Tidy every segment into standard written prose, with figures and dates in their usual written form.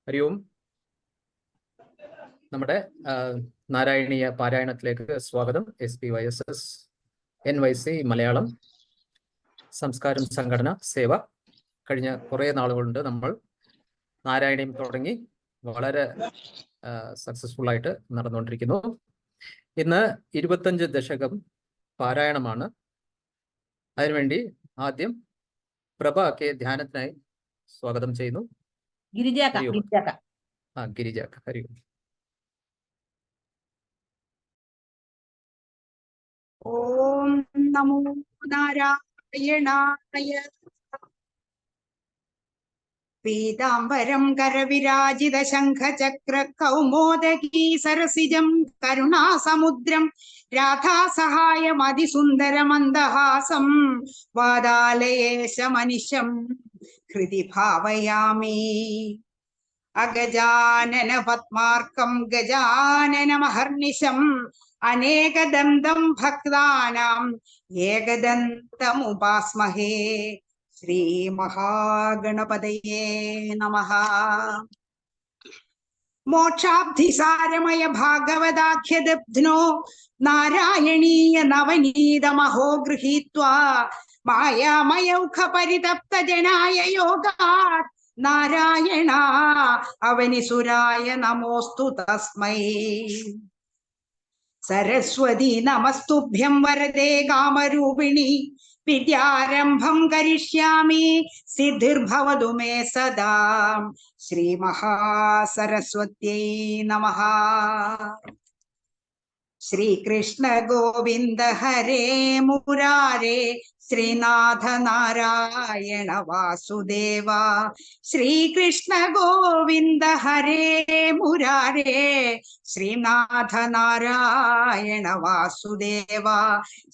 ഹരി ഓം. നമ്മുടെ നാരായണീയ പാരായണത്തിലേക്ക് സ്വാഗതം. SPYSS NYC Malayalam സംസ്കാരം സംഘടന സേവ. കഴിഞ്ഞ കുറേ നാളുകളുണ്ട് നമ്മൾ നാരായണീയം തുടങ്ങി വളരെ സക്സസ്ഫുൾ ആയിട്ട് നടന്നുകൊണ്ടിരിക്കുന്നു. ഇന്ന് 25 ദശകം പാരായണമാണ്. അതിനുവേണ്ടി ആദ്യം പ്രഭക്കെ ധ്യാനത്തിനായി സ്വാഗതം ചെയ്യുന്നു. ഗിരിജാക്ക. ഹരി ഓം. ഓം നമോ നാരായണായ. പീതാംബരം കരവിരാജിത ശംഖചക്ര കൗമോദകീ സരസിജം കരുണാസമുദ്രം രാധാസഹായമതിസുന്ദരമന്ദഹാസം വാതാലയേശമനിശം ഹൃദി ഭാവയാമി. അഗജാനന പത്മാർക്കം ഗജാനനമഹർനിശം അനേകദന്തം ഭക്താനാം ഏകദന്തമുപാസ്മഹേ. ശ്രീ മഹാഗണപതയേ നമഃ. മോക്ഷാബ്ധിസാരമയ ഭാഗവതാഖ്യദബ്ധ്നോ നാരായണീയ നവനീതമഹോ ഗൃഹീത്വാ മായാമയൗഖ പരിതപ്ത ജനായ യോഗാത് നാരായണ അവനിസുരായ നമോസ്തു തസ്മൈ. സരസ്വതി നമസ്തുഭ്യം വരദേ കാമരൂപിണി വിദ്യാരംഭം കരിഷ്യാമി സിദ്ധിർഭവതു മേ സദാ. ശ്രീ മഹാസരസ്വത്यै നമഃ. ശ്രീകൃഷ്ണ ഗോവിന്ദ ഹരേ മുരാരേ ശ്രീനാഥ നാരായണ വാസുദേവ. ശ്രീകൃഷ്ണ ഗോവിന്ദ ഹരേ മുരാരേ ശ്രീനാഥ നാരായണ വാസുദേവ.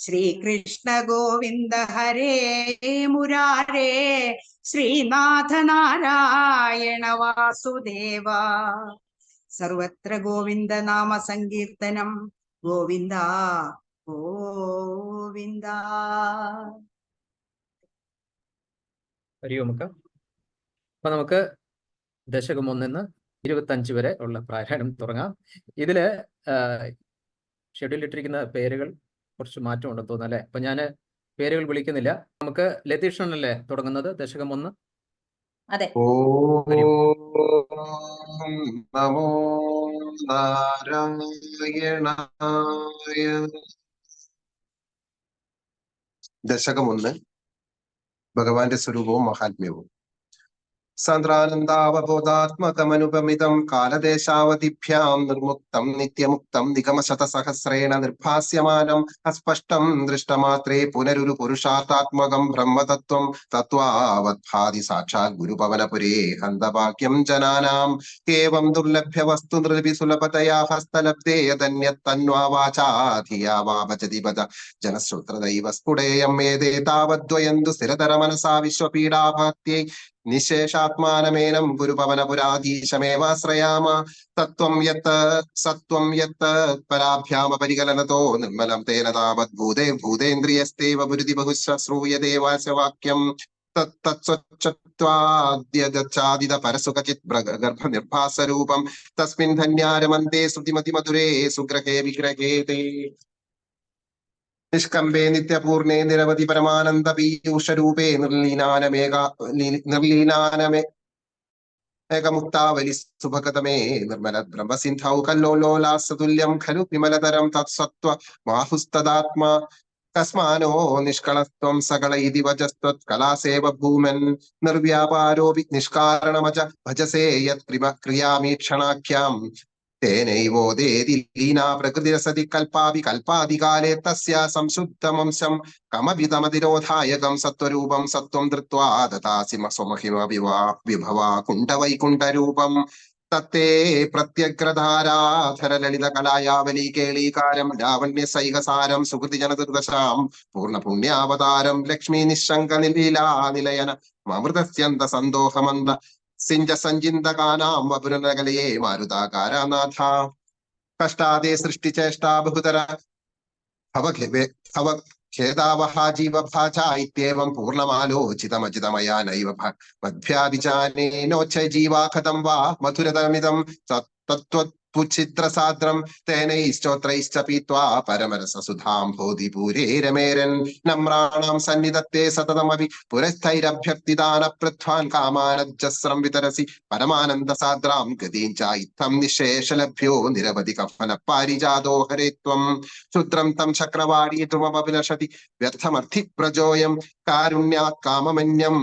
ശ്രീകൃഷ്ണ ഗോവിന്ദ ഹരേ മുരാരേ ശ്രീനാഥ നാരായണ വാസുദേവ. സർവത്ര ഗോവിന്ദ നാമ സങ്കീർത്തനം. ഗോവിന്ദ ഗോവിന്ദ. ഹരി ഓം. അപ്പൊ നമുക്ക് ദശകം 1 നിന്ന് 25 വരെ ഉള്ള പാരായണം തുടങ്ങാം. ഇതില് ഷെഡ്യൂൾ ഇട്ടിരിക്കുന്ന പേരുകൾ കുറച്ച് മാറ്റം ഉണ്ടെന്ന് തോന്നുന്നു അല്ലെ. അപ്പൊ ഞാൻ പേരുകൾ വിളിക്കുന്നില്ല. നമുക്ക് ലതീഷണല്ലേ തുടങ്ങുന്നത് ദശകം 1? അതെ. നമോ നാരായണായ. ദശകം 1 ഭഗവാന്റെ സ്വരൂപവും മഹാത്മ്യവും. സാന്ദ്രാനന്ദാവബോധാത്മകമനുപമിതം കാലദേശാവധിഭ്യാം നിർമുക്തം നിത്യമുക്തം നിഗമശതസഹസ്രേണ നിർഭാസ്യമാനം അസ്പഷ്ടം ദൃഷ്ടമാത്രേ പുനരുരു പുരുഷാർത്ഥാത്മകം ബ്രഹ്മതത്വം തത്വാവദ്ഭാതി സാക്ഷാത് ഗുരുപവനപുരേ ഹന്തഭാഗ്യം ജനാനാം. ഏവം ദുർലഭ്യ വസ്തു നൃപി സുലഭതയാ ഹസ്തലബ്ധേ യദന്യത്തന്വാ വാചാ ധിയാ വാ ഭജതി പദ ജനശ്രുത്രദൈവ സ്ഫുടേയം ഏതേ താവദ്വയന്തു സ്ഥിരതര മനസാ വിശ്വപീഡാഭാത്യൈ നിശേഷാത്മാനമേനം ഗുരുപവനപുരാധീശമേവാശ്രയാമ. തത്വം യത്ത് സത്വം യത്ത് പരാഭ്യാമപരികലനതോ നിർമ്മലം തേന താവത് ഭൂതേ ഭൂതേന്ദ്രിയസ്തേവ പുരുതി ബഹുശ്രൂയതേ വാചവാക്യം. തത്സത്വാദ്യഗച്ഛാദിത പരസുഖചിത് ഗർഭനിർഭാസരൂപം തസ്മിൻ ധന്യാരമന്തേ ശ്രുതിമതി മധുരേ സുഗ്രഹേ വിഗ്രഹേ തേ. നിഷ്കമ്പേ നിത്യപൂർണേ നിരവധി പരമാനന്ദ പീയൂഷരൂപേ നിർലീനാനമേകമുക്താവലി സുഭഗതമേ നിർമ്മല ബ്രഹ്മസിന്ധൗ കല്ലോലോലാസതുല്യം ഖലു വിമലതരം തത്സത്വ ബാഹുസ്തദാത്മാ. കസ്മാനോ നിഷ്കളസ്ത്വം സകള ഇതി വജസ്ത്വത് കലാസേവ ഭൂമൻ നിർവ്യാപാരോപി നിഷ്കാരണമജ ഭജസേ യത് ക്രിയാമീക്ഷണാഖ്യാം. തേനൈവോദേതി ലീനാ പ്രകൃതിരസതി കൽപ്പാപി കൽപ്പാദികാലേ തസ്യ സംശുദ്ധമംശം കമവിതമതിരോധായകം സത്വരൂപം സത്വം ധൃത്വാ ദദാസി സ്വമഹിമ വിഭവാ കുണ്ഠവൈകുണ്ഠരൂപം. തത്തേ പ്രത്യഗ്രധാരാധര ലളിത കലായാവലി കേളീകാരം ലാവണ്യസൈകസാരം സുഹൃതി ജനദുർദശാം പൂർണ്ണപുണ്യാവതാരം ലക്ഷ്മീ നിശങ്ക നിലീലാ നിലയന അമൃതസ്യന്ത സന്തോഹമന്ദ സിഞ്ച സഞ്ചിന്തകാനാം വപുരനകലയേ മാരുതാകാരനാഥ. കഷ്ടാദേ സൃഷ്ടിചേഷ്ടാ ബഹുതര ഖേദാവഹാ ജീവഭാച ഇത്യേവം പൂർണ്ണമാലോചിതമജിതമയാ നൈവ മധ്യാഭിജാനേനോച്ഛ ജീവാഖതം വാ മധുരതമിതം തത്വത്പുച്ഛിദ്രസാദ്രം തേനൈശ്ചോത്രൈശ്ച പീത്വാ പരമരസസുധാംഭോധിപൂരേ രമേരൻ നമ്രാണാം സന്നിധത്തെ സതതമപി പുരസ്ഥൈരഭ്യക്തിദാനപൃഥ്വാൻ കാമാനജ്ജസ്രം വിതരസി പരമാനന്ദസാദ്രാം ഗതീം ച ഇത്തം നിശേഷലഭ്യോ നിരവധി കഫന പാരിജാതോ ഹരേ ത്വം ക്ഷുദ്രം തം ചക്രവാളീതുമഭിലഷതി വ്യർത്ഥമർത്ഥി പ്രജോയം കാരുണ്യാത് കാമമന്യം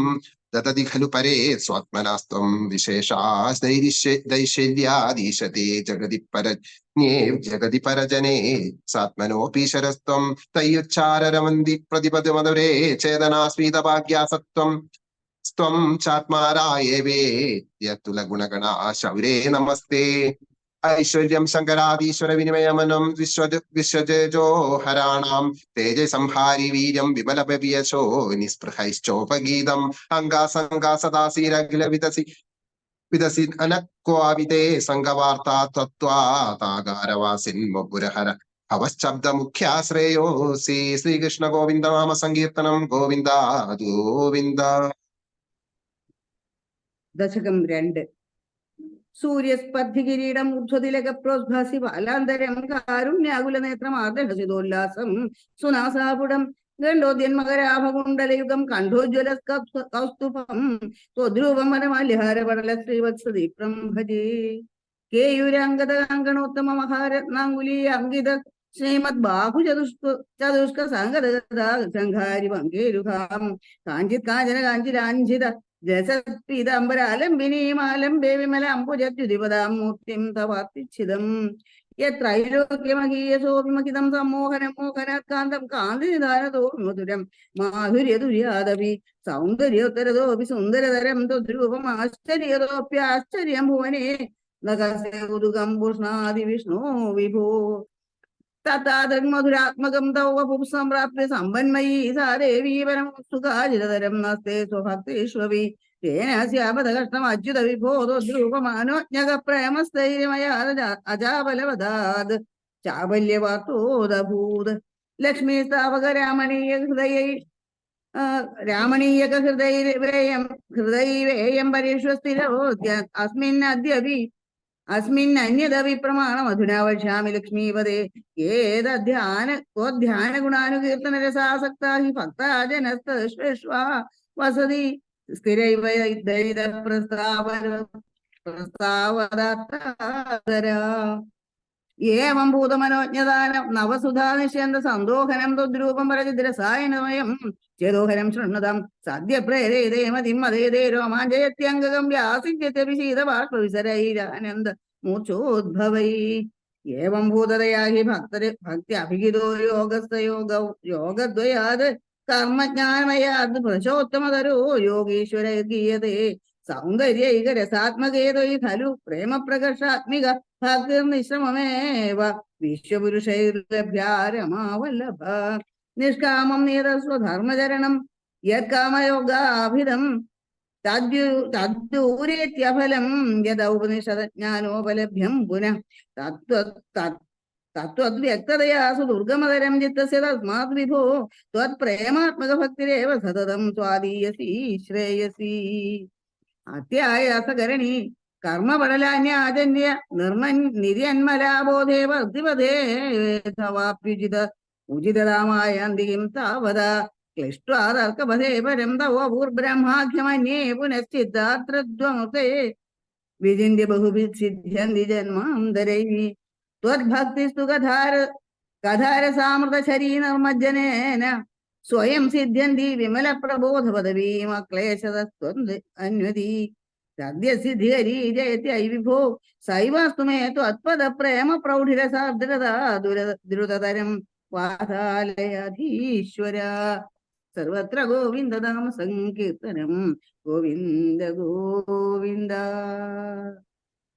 ദദതി ഖലു പരേ സ്വാത്മനാസ്ത്വം വിശേഷാദൈശല്യാദീശത്തെ ജഗതി പരജനേ സാത്മനോപീശരസ്ത്വം തയ്യുച്ചാരരമന്തി പ്രതിപദമധുരേ ചേതനാസ്മീതഭാഗ്യാസത്വം സ്ത്വം ചാത്മാരായേവേ യത്തുലഗുണഗണാ ശൗരേ നമസ്തേ ഐശ്വര്യം ശങ്കരാദീശ്വര വിനിമയമനം വിശ്വജോ ഹരാണാം തേജസംഹാരി വീര്യം വിമലപവിയശോ നിസ്പൃഹൈശ്ചോപഗീതം അംഗാസംഗാസദാസീരഖില വിതസി അനക്വാവിതേ സംഘവാർത്താ തത്വാതാകാരവാസിൻ മൊഗുരഹര അവശബ്ദമുഖ്യാശ്രേയോ ശ്രീകൃഷ്ണ ഗോവിന്ദ നാമ സങ്കീർത്തനം ഗോവിന്ദ ഗോവിന്ദ. ദശകം 2. സൂര്യസ്പർദ്ധികിരീടം ഊർധ്വതിലക പ്രോദ്ഭാസി ബാലാന്തരം കാരുണ്യാകുല നേത്രം ആർദ്രഹസിതോല്ലാസം സുനാസാപുടം ഗണ്ഡോദ്യന്മകരാഭകുണ്ടലയുഗം കണ്ഠോജ്വല കൗസ്തുഭം സ്വദ്രൂപം വനമാല്യഹാരപടല ശ്രീവത്സദീപ്രം ഭജേ കേയൂരാംഗതകാങ്കണോത്തമ മഹാരത്നാങ്കുലീ അങ്കിത ശ്രീമദ് ബാഹു ചതുഷ്ക സംഗതംഘാരി പങ്കേരുഹാം കാഞ്ചിത് കാഞ്ചന കാഞ്ചിരാഞ്ചിത ജസത്പീതാംബരാലംബിനീമാലംബേ വിമല അംബുജദ്യുതിപദാം മൂർത്തിം തവാത്തിച്ഛിതം യത്രൈലോക്യമഹീയസോഭിമഹിതം സമ്മോഹനം മോഹനാത്കാന്തം കാന്തിനിധാനതോ മധുരം മാധുര്യതുര്യാദപി സൗന്ദര്യോത്തരതോപി സുന്ദരതരം ത്വദ്രൂപം ആശ്ചര്യതോപ്യാശ്ചര്യം ഭുവനേ നഖസേതുകം പുഷ്ണാദി വിഷ്ണു വിഭോ തഥാദൃഗ്മധുരാത്മകം തവ പുംസംപ്രാപ്യ സമ്പന്മയീ സാ ദേവീ പരമസുഖാചിരതരം നസ്തേ സ്വഭക്തേഷ്വപി തേനസ്യാപദകഷ്ടം അച്യുത വിഭോദ്രൂപമാനോജ്ഞക പ്രേമസ്ഥൈര്യമയാ അജാബലവദാത് ചാബല്യവാർത്തോദഭൂത് ലക്ഷ്മീ സ്ഥാപക രാമണീയ ഹൃദയൈ രാമണീയക ഹൃദയവേയം പരീക്ഷസ്ഥിരോദ്യ അസ്മിന്നന്യദപി പ്രമാണമധുനാ വക്ഷ്യാമി ലക്ഷ്മീപദേ ധ്യാന ഗുണാനുകീർത്തന രസാസക്താ ഹി ഭക്താ ജനസ്തശ്വേഷ്വാ വസതി സ്ഥിരൈവ ദൈത പ്രസ്താവദാത്തരാ ഏവം ഭൂതമനോജ്ഞദാനം നവസുധാ നിശ്യന്ത സന്തോഹനം ത്വദ്രൂപം പരചിദ്രസായനമയം ചേതോഹരം ശൃണ്വതം സദ്യ പ്രേരേതേ മതിമതേതേ രോമാഞ്ചയത്യംഗകം വ്യാസിജ്യത്യപി ശീതബാഷ്പവിസരൈരാനന്ദ മൂർച്ഛോദ്ഭവൈ ഏവം ഭൂതതയാ ഹി ഭക്ത്യഭിഹിതോ യോഗദ്വയാത് കർമ്മജ്ഞാനമയാത് പുരുഷോത്തമതരോ യോഗീശ്വര ഗീയതേ സൗന്ദര്യൈകരസാത്മകേതൈ ഖലു പ്രേമപ്രകർഷാത്മിക ഭക്തിർനിശ്രമമേവ വിശ്വപുരുഷൈർലഭ്യാരമാവല്ലഭ നിഷ്കാമം നിയതസ്വധർമ്മചരണം യത്കാമയോഗാഭിധം തദ്ദൂരേത്യഫലം യദൗപനിഷദജ്ഞാനോപലഭ്യം പുനഃ തത്വദ്വ്യക്തതയാ സുദുർഗമതരം ചിത്തസ്യ തസ്മാത് വിഭോ ത്വത്പ്രേമാത്മക ഭക്തിരേവ സതതം സ്വാദീയസി ശ്രേയസി അത്യായാസകരണി കർമ്മപടലാന്യാജന്യ നിര്യന്മലാബോധേ വർദ്ധിപഥേവാപ്യുചിത ഉചിതതാമായാന്തികിം താവത ക്ലിഷ്ട്വാതർക്കപഥേ പരം തവോർബ്രഹ്മാഖ്യമന്യേ പുനശ്ചിത്താത്രദ്വമുക്തേ വിചിന്യ ബഹുഭിസിദ്ധ്യന്തി ജന്മാന്തരൈ ത്വദ്ഭക്തിസ്തു കഥാരസാമൃതശരീ നിർമ്മജ്ജനേന സ്വയം സിദ്ധ്യന്തി വിമല പ്രബോധ പദവീമക്ലേശതസ്ത്വന്ത് അന്വതി സദ്യസിദ്ധിഹരീ ജയത്യൈ വിഭോ സൈവാസ്തു മേ ത്വത്പദ പ്രേമ പ്രൗഢിരസാർദ്രതാ ദ്രുതതരം വാതാലയാധീശ്വര സർവത്ര ഗോവിന്ദനാമ സങ്കീർത്തനം ഗോവിന്ദ ഗോവിന്ദ.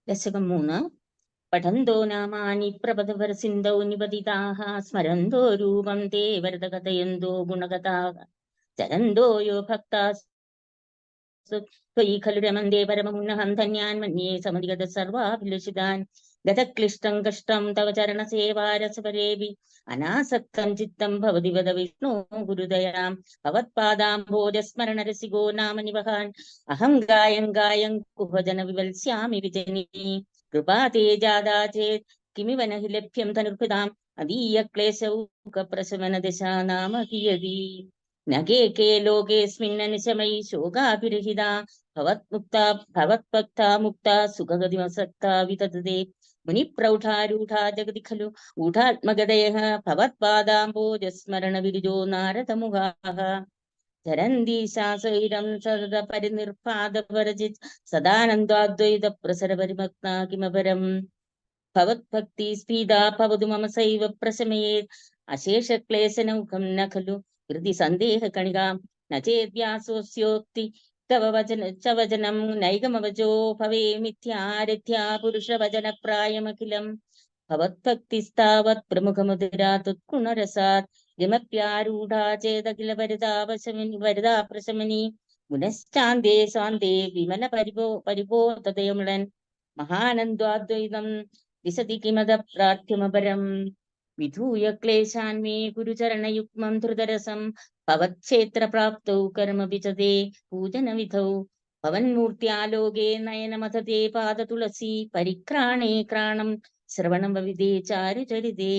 ദശകം 3. പഠന്തോ നാമാനി പ്രപദവരസിന്ധൗ നിപതിതാഃ സ്മരന്തോ രൂപം തേ വരദകഥയന്തോ ഗുണഗതാഃ ചരന്തോ യോ ഭക്താഃ ത്വയി ഖലു രമന്തേ പരമമുന്നഹം ധന്യാൻ മന്യേ സമധിഗത സർവാഭിലഷിതാൻ ഗതക്ലിഷ്ടം കഷ്ടം തവ ചരണസേവാരസപരേവി അനാസക്തം ചിത്തം ഭവതി വദ വിഷ്ണു ഗുരുദയാം ഭവത്പാദാംഭോജസ്മരണരസികോ നാമ നിവഹാൻ അഹം ഗായം ഗായം കുഹജന വിവത്സ്യാമി വിജനീ കൃപാതേ ജാതാ ചേത് കിമിവ നഹി ലഭ്യം തനുർഭിതാം അദീയ ക്ലേശൗകപ്രശമന ദശാ നാമ കിയതി നഗേ കേ ലോകേസ്മിന്നനിശമയി ശോകാഭിരഹിതാ ഭവത്മുക്താ ഭവത്ഭക്താ മുക്താ സുഖഗതിമസക്താ വിതതതേ മുനിപ്രൗഢാരൂഢാ ജഗതി ഖലു ഊഢാത്മഗതയഃ ഭവത്പാദാംബോജസ്മരണ വിരുജോ നാരദമുഖാഃ ചരന്തി ശാസൈരം സദത പരിനിർപാദപരജിത് സദാനന്ദാദ്വൈത പ്രസര പരിമഗ്നാ കിമപരം ഭവത്ഭക്തി സ്ഫീതാ ഭവതു മമ സൈവ പ്രശമയേത് അശേഷക്ലേശനൗഖം ന ഖലു ഹൃദി സന്ദേഹ കണികാം ന ചേദ്വ്യാസോസ്യോക്തി തവ വചനം നൈകമവചോ ഭവേ മിഥ്യാരഥ്യാ പുരുഷവചനപ്രായമഖിലം ഭവത്ഭക്തിസ്താവത് പ്രമുഖമുദിരാ തുത്ഗുണരസാത് കിമപ്യാരൂഢാ ചേതഖില വരദാപ്രശമനി മുനശ്ചാന്തേ സ്വാന്തേ വിമല പരിപോതതയമുളൻ മഹാനന്ദ്വാദ്വൈതം ദിശതി കിമത പ്രാർത്ഥ്യമപരം വിധൂയ ക്ലേശാൻ മേ ഗുരുചരണയുഗ്മം ധൃതരസം ഭവത്ക്ഷേത്രപ്രാപ്തൗ കർമ്മവിചതേ പൂജനവിധൗ ഭവന്മൂർത്യാലോകേ നയനമഥതേ പാദതുളസി പരിക്രാണേ ക്രാണം ശ്രവണം വവിദേ ചാരുചരിതേ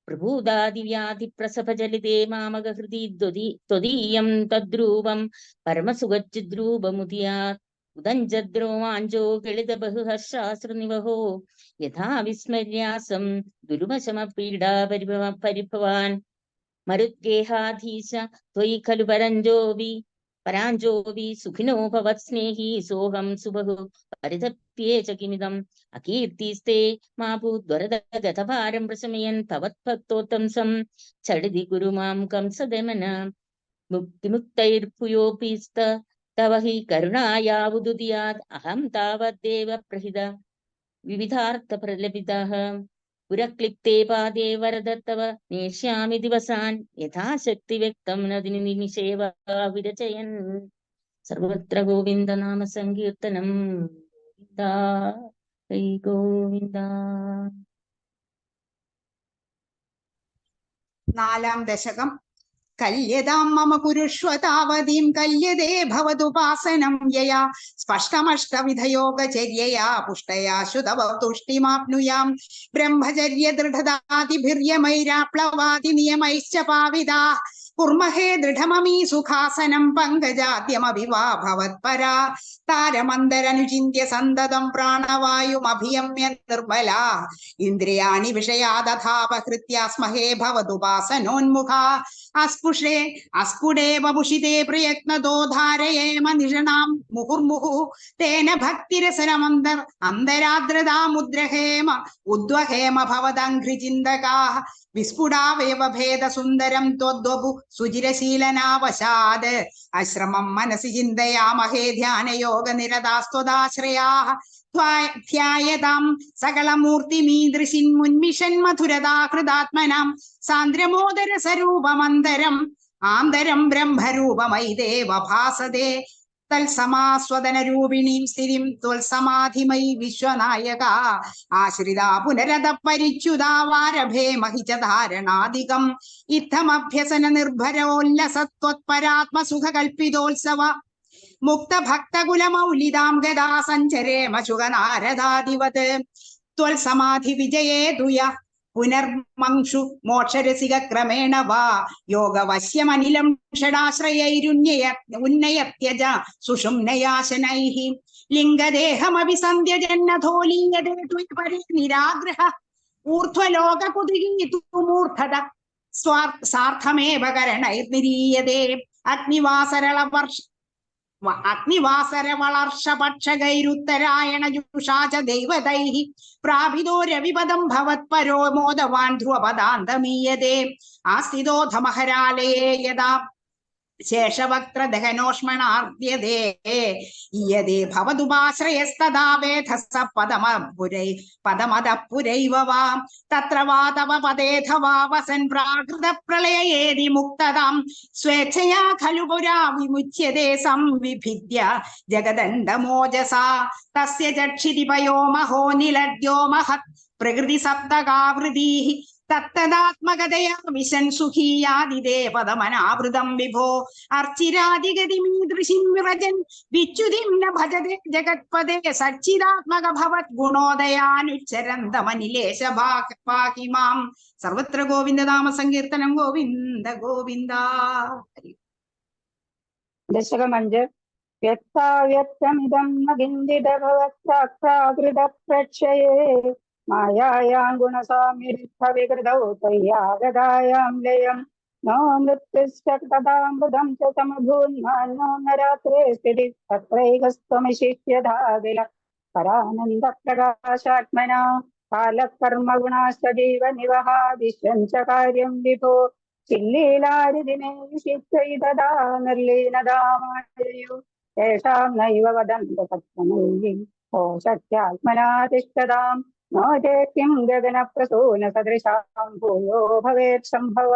പ്രഭൂതാദിവ്യാധിപ്രസഭജലിതേ മാമകഹൃദി ത്വദീയം തദ്രൂപം പരമസുഖചിദ്രൂപമുദിയാത് ഉദഞ്ചദ്രോമാഞ്ചോ ഗളിത ബഹുഹർഷാശ്രുനിവഹോ യഥാ വിസ്മര്യാസം ദുരുപശമപീഡാ പരിഭവാൻ മരുദ്ഗേഹാധീശ ത്വയി ഖലു പരാഞ്ജോവി സുഖിനോ ഭവത് സ്നേഹി സോഹം സുബഹു പരിതപ്യേ ച കിമിദം അകീർത്തിസ്തേ മാ ഭൂദ്വരദഗതഭാരം പ്രശമയൻ ഭവത്ഭക്തോത്തംസം ചടിതി കുരു മാം കംസദമന മുക്തിമുക്തൈർഭൂയോപിസ്ത തവ ഹി കരുണായാവുദുദിയാത് അഹം താവദ്ദേവ പ്രഹിത വിവിധാർത്ഥ പ്രലപിതഃ പുരക്ലിപ്തേ പാദേ വരദ തവ നേഷ്യാമി ദിവസാൻ യഥാശക്തി വ്യക്തം നദിനി നിമിഷേവ വിരചയൻ സർവത്ര ഗോവിന്ദ നാമ സങ്കീർത്തനം ഗോവിന്ദ ഹരി ഗോവിന്ദ. നാലാം ദശകം. കല്യതാം മമ കുരുഷ്വ താവതീം കല്യതേ ഭവതുപാസനം യയാ സ്പഷ്ടമഷ്ടവിധയോഗചര്യയാ പുഷ്ടയാ ശുതവ തുഷ്ടിമാപ്നുയാം ബ്രഹ്മചര്യ ദൃഢതാതിഭിര്യമൈരാപ്ലവാതി നിയമൈശ്ച പാവിതാ കുർമഹേ ദൃഢമമീ സുഖാസനം പങ്കജാദ്യമഭിവാ ഭവത്പരാ താരമന്തരനുചിന്യ സന്തതം പ്രാണവായുമഭിയമ്യ നിർമ്മല ഇന്ദ്രിയാണി വിഷയാദഥാപഹൃത്യ സ്മഹേ ഭവതുപാസനോന്മുഖാ അസ്ഫുടേ വപുഷിതേ പ്രയത്നതോ ധാരയേമ നിഷണാം മുഹുർമുഹു തേന ഭക്തിരസനമന്തരാദ്രതാമുദ്രഹേമ ഉദ്വഹേമ ഭവദംഘ്രിചിന്തകാഃ വിസ്ഫുടാവയവ ഭേദ സുന്ദരം ത്വദ്വപു സുചിരശീലനാവശാത് അശ്രമം മനസി ചിന്തയാമഹേ ധ്യാനയോഗ നിരതാസ്ത്വദാശ്രയാഃ ധ്യായതാം സകലമൂർത്തിമീദൃശിൻ മുന്മിഷൻ മധുരതാഹൃദാത്മനാം സാന്ദ്രമോദര സ്വരൂപമന്തരം ആന്തരം ബ്രഹ്മരൂപമൈദേവ ഭാസതേ തൽസമാസ്വദനരൂപിണീം സ്ഥിതിം ത്വൽസമാധിമയി വിശ്വനായക ആശ്രിതാ പുനരത പരിച്യുതാവാരഭേ മഹിച ധാരണാദികം ഇത്തമഭ്യസന നിർഭരോല്ലസത്വത്പരാത്മസുഖകൽപ്പിതോത്സവ മുക്തഭക്തകുലമൗലിതാം ഗദാ സഞ്ചരേമ ശുഗനാരദാധിപത് ത്വൽസമാധി വിജയേ ദുയ പുനർമംഷു മോക്ഷരസിക ക്രമേണ വാ യോഗവശ്യമനിലം ഷടാശ്രയൈരുന്നയത്യജ സുഷുമ്നയാശനൈഃ ലിംഗദേഹമഭിസന്ധ്യ ജന്നധോലീയതേ ത്വൽപരേ നിരാഗ്രഹ ഊർധ്വലോകകുതുകീതുമൂർധത സാർത്ഥമേവ കരണൈർനിരീയതേ അഗ്നിവാസരവളർഷപക്ഷകൈരുത്തരായണ ജുഷാച ദൈവതൈഃ പ്രാപിതോ രവിപദം ഭവത്പരോ മോദവാൻ ധ്രുവപദാന്തമീയതേ ആസ്ഥിതോധമഹരാലയേ യഥാ ശേഷവക്ത്രദഹനോഷ്മണാർദ്യതേ ഈയതേ ഭവതുപാശ്രയസ്തദാ വേധസ പദമദപുരൈവ വാ തത്ര വാ തവ പദേഥവാ വസൻ പ്രാകൃതപ്രളയേതി മുക്തതാം സ്വേച്ഛയാ ഖലു പുരാ വിമുച്യതേ സംവിഭിദ്യ ജഗദണ്ഡമോജസാ തസ്യ ചക്ഷിതിപയോ മഹോ നിലദ്യോ മഹത് പ്രകൃതി സപ്തകാവൃതീഃ തത്തദാത്മകതയാ വിശൻ സുഖീയാദിതേ പദമനാവൃതം വിഭോ അർച്ചിരാദിഗതിമീദൃശിം വിരജൻ വിച്യുതിം ന ഭജതെ ജഗത്പദേ സച്ചിദാത്മക ഭവത് ഗുണോദയാനുച്ചരന്തമനിലേശ പാഹി മാം. സർവത്ര ഗോവിന്ദനാമ സങ്കീർത്തനം. ഗോവിന്ദ ഗോവിന്ദ. ദശകം 5. വ്യക്താവ്യക്തമിദം ന കിഞ്ചിദ ഭവത്സാക്ഷാകൃത പ്രക്ഷയേ മായായാം ഗുണസാമ്യരിദ്ധ വികൃതൗ തയ്യാഗതായാം ലയം നോ മൃത്യുശ്ചക്തതാമൃതം ച സമഭൂന്മാന്നോ നരാത്രേ സ്ഥിതി തത്രൈകസ്ത്വമിശിഷ്യധാകില പരാനന്ദ പ്രകാശാത്മനാ കാലകർമ്മ ഗുണാശ്ച ജീവനിവഹാദിശ്യം ച കാര്യം വിഭോ ചില്ലീലാരിദിനേ വിശിത്യൈതദാ നിർലീനതാമായയോ തേഷാം നൈവ വദന്ത തത്വമയീ ഓ ശക്യാത്മനാ തിഷ്ഠതാം നോ ചേത്യം ഗഗനപ്രസൂന സദൃശാം ഭൂയോ ഭവേത് സംഭവ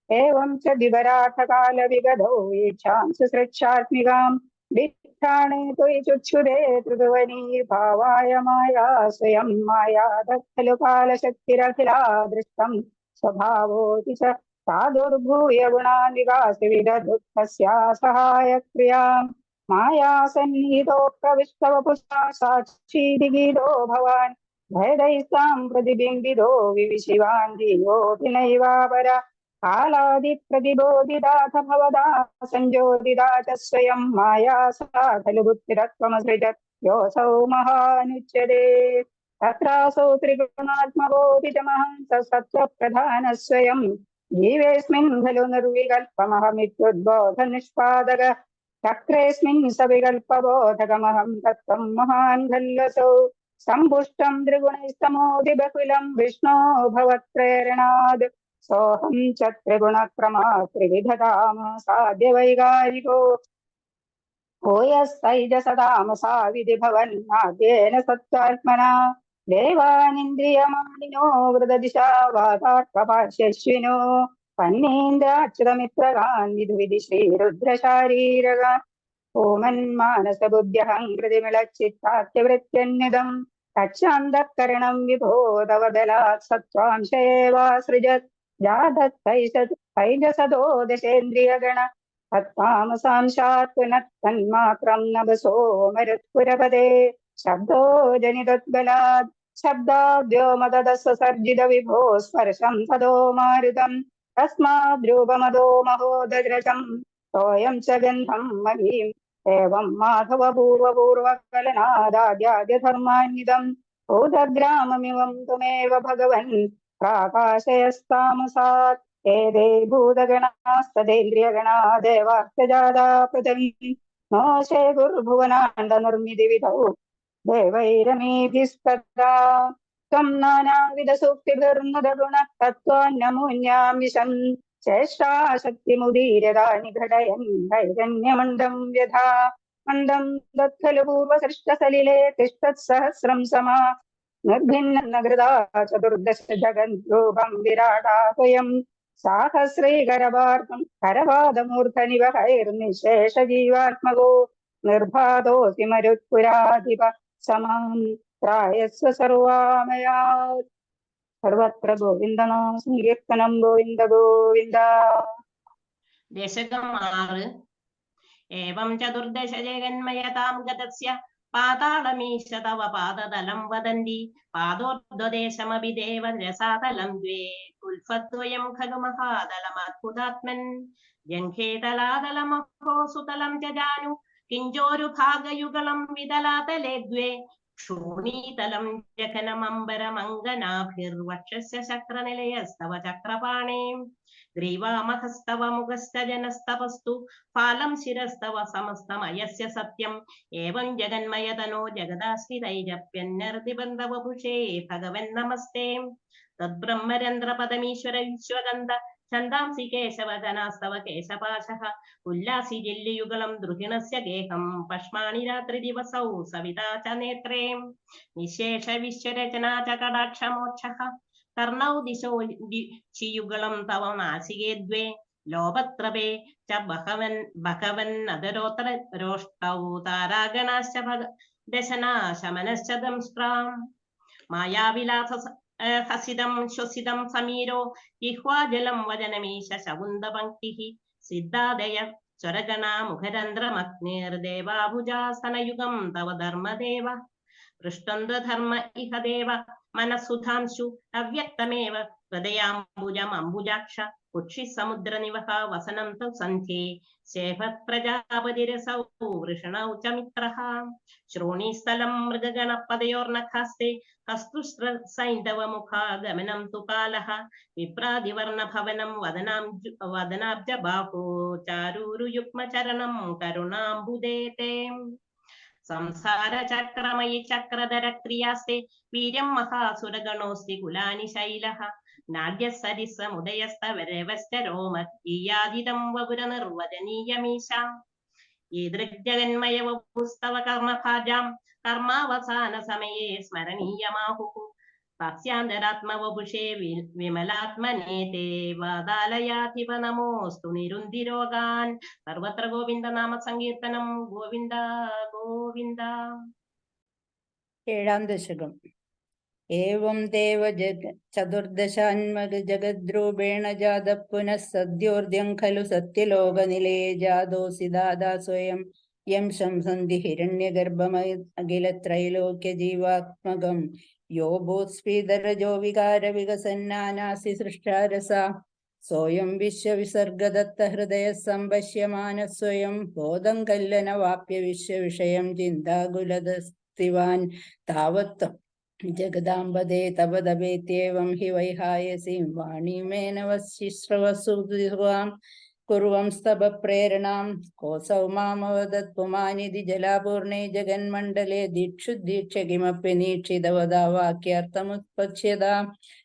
ഏവം ച ദിവരാഠകാല വിഗതോ വീക്ഷാം സുസൃക്ഷാത്മികാം ദിക്ഷാണേ ത്വയി ചുച്ഛുരേ ത്രിഭുവനീ ഭാവായ മായാ സ്വയം മായാദ ഖലു കാലശക്തിരഖിലാ ദൃഷ്ടം സ്വഭാവോതി ച സാധുർഭൂയ ഗുണാനികാസി വിദധുഃഖസ്യാ സഹായക്രിയാം മായാ സന്നിഹിതോ പ്രവിഷ്ടവപുഷാ സാക്ഷീതിഗീതോ ഭവാൻ ഭേദൈസ്താം പ്രതിബിംബിതോ വിവിശിവാൻ ധീയോऽപി നൈവാപര കാലാദിപ്രതിബോധിതാഥ ഭവദാ സംജോതിതാ ച സ്വയം മായാ സാ ഖലു ബുദ്ധിരത്വമസൃജത് യോऽസൗ മഹാനുച്യതേ തത്രാസൗ ത്രിഗുണാത്മകോऽപി च महं सत्त्वप्रधानः स्वयं जीवेऽस्मिन् खलु निर्विकल्पमहमित्युद्बोधनिष्पादक चक्रेऽस्मिन् सविकल्पबोधकमहं तत्त्वं महान् खल्वसौ सम्पुष्टं त्रिगुणैस्तमोऽधिबहुलं विष्णो भवत्प्रेरणाद् सोऽहं च त्रिगुणक्रमा त्रिविधतामसाद्यवैगारिको भूयस्तैजसतामसा विधिभवन्नाद्येन सत्त्वात्मना देवानिन्द्रियमानिनो वृददिशा वातात्मपाश्यश्विनो पन्नेन्द्राच्युतमित्रगान् विधुविधि श्रीरुद्रशारीरगान् ओमन्मानसबुद्ध्यहं हृदिमिलच्चित्तात्यवृत्यन्निदं तच्चान्तःकरणं विभो तव बलात् सत्त्वांश एवासृजत् जातस्तैजसदो दशेन्द्रियगण तत्तामसांशात् पुनः तन्मात्रं नभसो मरुत्पुरपदे शब्दो जनितोद्बलात् शब्दाद्यो मददससर्जित विभो स्पर्शं तदो मारुतं तस्माद्रूपमदो महोदृशं तोयं च गन्धं महीम् एवं माधव पूर्वपूर्वकलनादाद्याद्यधर्मान्वितं भूतग्राममिवं त्वमेव भगवन् प्राकाशयस्तामसात् एते भूतगणास्तदेन्द्रियगणा देवार्थजाता पृथिवी नोशे गुरुभुवनाण्डनिर्मितिविधौ देवैरमीभिस्तदा त्वं नानाविधसूक्तिभिर्मुदगुणः तत्त्वान्नमून्यां विशन् चेष्टा शक्तिमुदीर्यदा निघटयन् नैरण्यमण्डं व्यथा मण्डं दत्खलु पूर्वसृष्टसलिले तिष्ठत्सहस्रं समा निर्भिन्नघृता चतुर्दश जगद्रूपं विराटात्वयं साहस्रीकरवार्तं करपादमूर्धनिवहैर्निशेषजीवात्मको निर्बाधोऽसि मरुत्पुराधिप समां त्रायस्व सर्वामया. सर्वत्र गोविन्दनाम सङ्कीर्तनं गोविन्द गोविन्द. दशकं 6. एवं चतुर्दश जगन्मयतां गतस्य पातालमीश तव पादतलं वदन्ति पादोर्ध्वदेशमपि देवरसातलं द्वे उल्फद्वयं खलु महातलमद्भुतात्मन् जङ्घे तलातलमहो सुतलं च जानु किञ्जोरुभागयुगलं वितलातले द्वे क्षोणीतलं जघनमम्बरमङ्गनाभिर्वक्षस्य चक्रनिलयस्तव चक्रपाणे ग्रीवामहस्तव मुखश्च जनस्तपस्तु फालं शिरस्तव समस्तमयस्य सत्यम् एवं जगन्मयतनो जगदास्थितैजप्यन्नर्दिबन्धवपुषे भगवन् नमस्ते तद्ब्रह्मरन्ध्रपदमीश्वर विश्वगन्ध ഛന്ദാംസി കേശവജനാസ്തവ കേശപാശഃ ഉല്ലാസി ജില്ലിയുഗളം ദ്രുഹിണസ്യ ഗേഹം പഷ്മാണി രാത്രി ദിവസൗ സവിതാ ച നേത്രേ നിശേഷ വിശ്വരചനാ ച കടാക്ഷമോക്ഷഃ കർണൗ ദിശോ ദിശിയുഗളം തവ നാസികേ ദ്വേ ലോപത്രപേ ച ഭഗവൻ അതരോത്ര രോഷ്ടൗ താരാഗണാശ്ച ദശനാശമനശ്ച ദംഷ്ട്രാം മായാവിലാസ ഹസിതം ശ്വസിതം സമീരോ ജിഹ്വാജലം വചനമീശ ശകുന്തപംക്തിഃ സിദ്ധാദയ സ്വരഗണാ മുഖരന്ധ്രമഗ്നിർദേവാഭുജാസനയുഗം തവ ധർമ്മദേവ പൃഷ്ടന്ധർമ്മ ഇഹ ദേവ മനഃസുധാംശു അവ്യക്തമേവ ഹൃദയാംബുജം അംബുജാക്ഷ കുക്ഷി സമുദ്രനിവഹ വസനം തു സന്ധ്യേ ശേഭത് പ്രജാപതിരസൗ വൃഷണൗ ച മിത്രഃ ശ്രോണീസ്ഥലം മൃഗഗണപതയോർനഖാസ്തേ ഹസ്തുശ്ര സൈന്ധവമുഖാഗമനം തു കാലഃ വിപ്രാതിവർണഭവനം വദനാബ്ജ ബാഹോ ചാരൂരുയുഗ്മചരണം കരുണാംബുദേതേ സംസാര ചക്രമയി ചക്രധര ക്രിയാസ്തേ വീര്യം മഹാസുരഗണോസ്തി കുലാനി ശൈലഃ നാട്യസരിസമുദയസ്തവരവശ്ച രോമീയാദിതം വപുര നിർവചനീയമീശ ഈദൃഗ്ജഗന്മയ വപുസ്തവ കർമ്മഭാജാം കർമാവസാന സമയേ സ്മരണീയമാഹുഃ തസ്യാന്തരാത്മവപുഷേ വിമലാത്മനേ തേ വാതാലയാധിപ നമോസ്തു നിരുന്തിരോഗാൻ സർവത്ര ഗോവിന്ദ നാമ സങ്കീർത്തനം ഗോവിന്ദ ഗോവിന്ദ. ഏഴാം ദശകം. ഏവം ദേവ ചതുർദശാന്മക ജഗദ്രൂപേണ ജാത പുനഃ സദ്യോർദ്യം ഖലു സത്യലോകനിലയേ ജാതോസി ദാദാ സ്വയം യം ശംസന്തി ഹിരണ്യഗർഭമഖിലത്രൈലോക്യ ജീവാത്മകം യോ ഭൂസ്ഫീതരജോ വികാര വികസന്നാനാസി സൃഷ്ടാരസ സോയം വിശ്വവിസർഗദത്ത ഹൃദയ സംപശ്യമാന സ്വയം ബോധം കല്ലന വാപ്യ വിശ്വവിഷയം ചിന്താകുലദസ്തിവാൻ താവത്വം ജഗദാംബദേ തപദപേത്യേവം ഹി വൈഹായസീം വാണീമേന വശിശ്രവസുവാം കുർവം സ്തപ പ്രേരണാം കോസൗ മാമവദത് പുമാനിധി ജലാപൂർണേ ജഗന്മണ്ഡലേ ദീക്ഷുദീക്ഷ കിമപ്യ നീക്ഷിതവദാ വാക്യാർത്ഥമുത്പക്ഷ്യതാ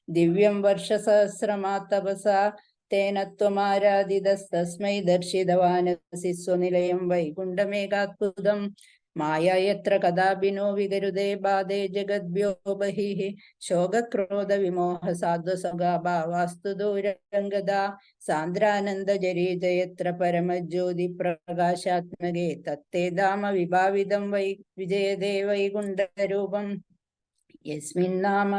ദിവ്യം വർഷസഹസ്രമാതപസാ തേന ത്വമാരാധിതസ്തസ്മൈ ദർശിതവാനസി സ്വനിലയം വൈകുണ്ഠമേകാത്ഭുതം മായാ യത്ര കഥാഭിനോ വികരുദേ ബാധേ ജഗദ്ഭ്യോ ബഹിഃ ശോകക്രോധ വിമോഹ സാധ്വസഭാവാസ്തു ദൂരംഗദാ സാന്ദ്രാനന്ദജരീജയത്ര പരമജ്യോതി പ്രകാശാത്മകേ തത്തേ ധാമ വിഭാവിതം വൈ വിജയദേ വൈകുണ്ഠരൂപം യസ്മിന്നാമ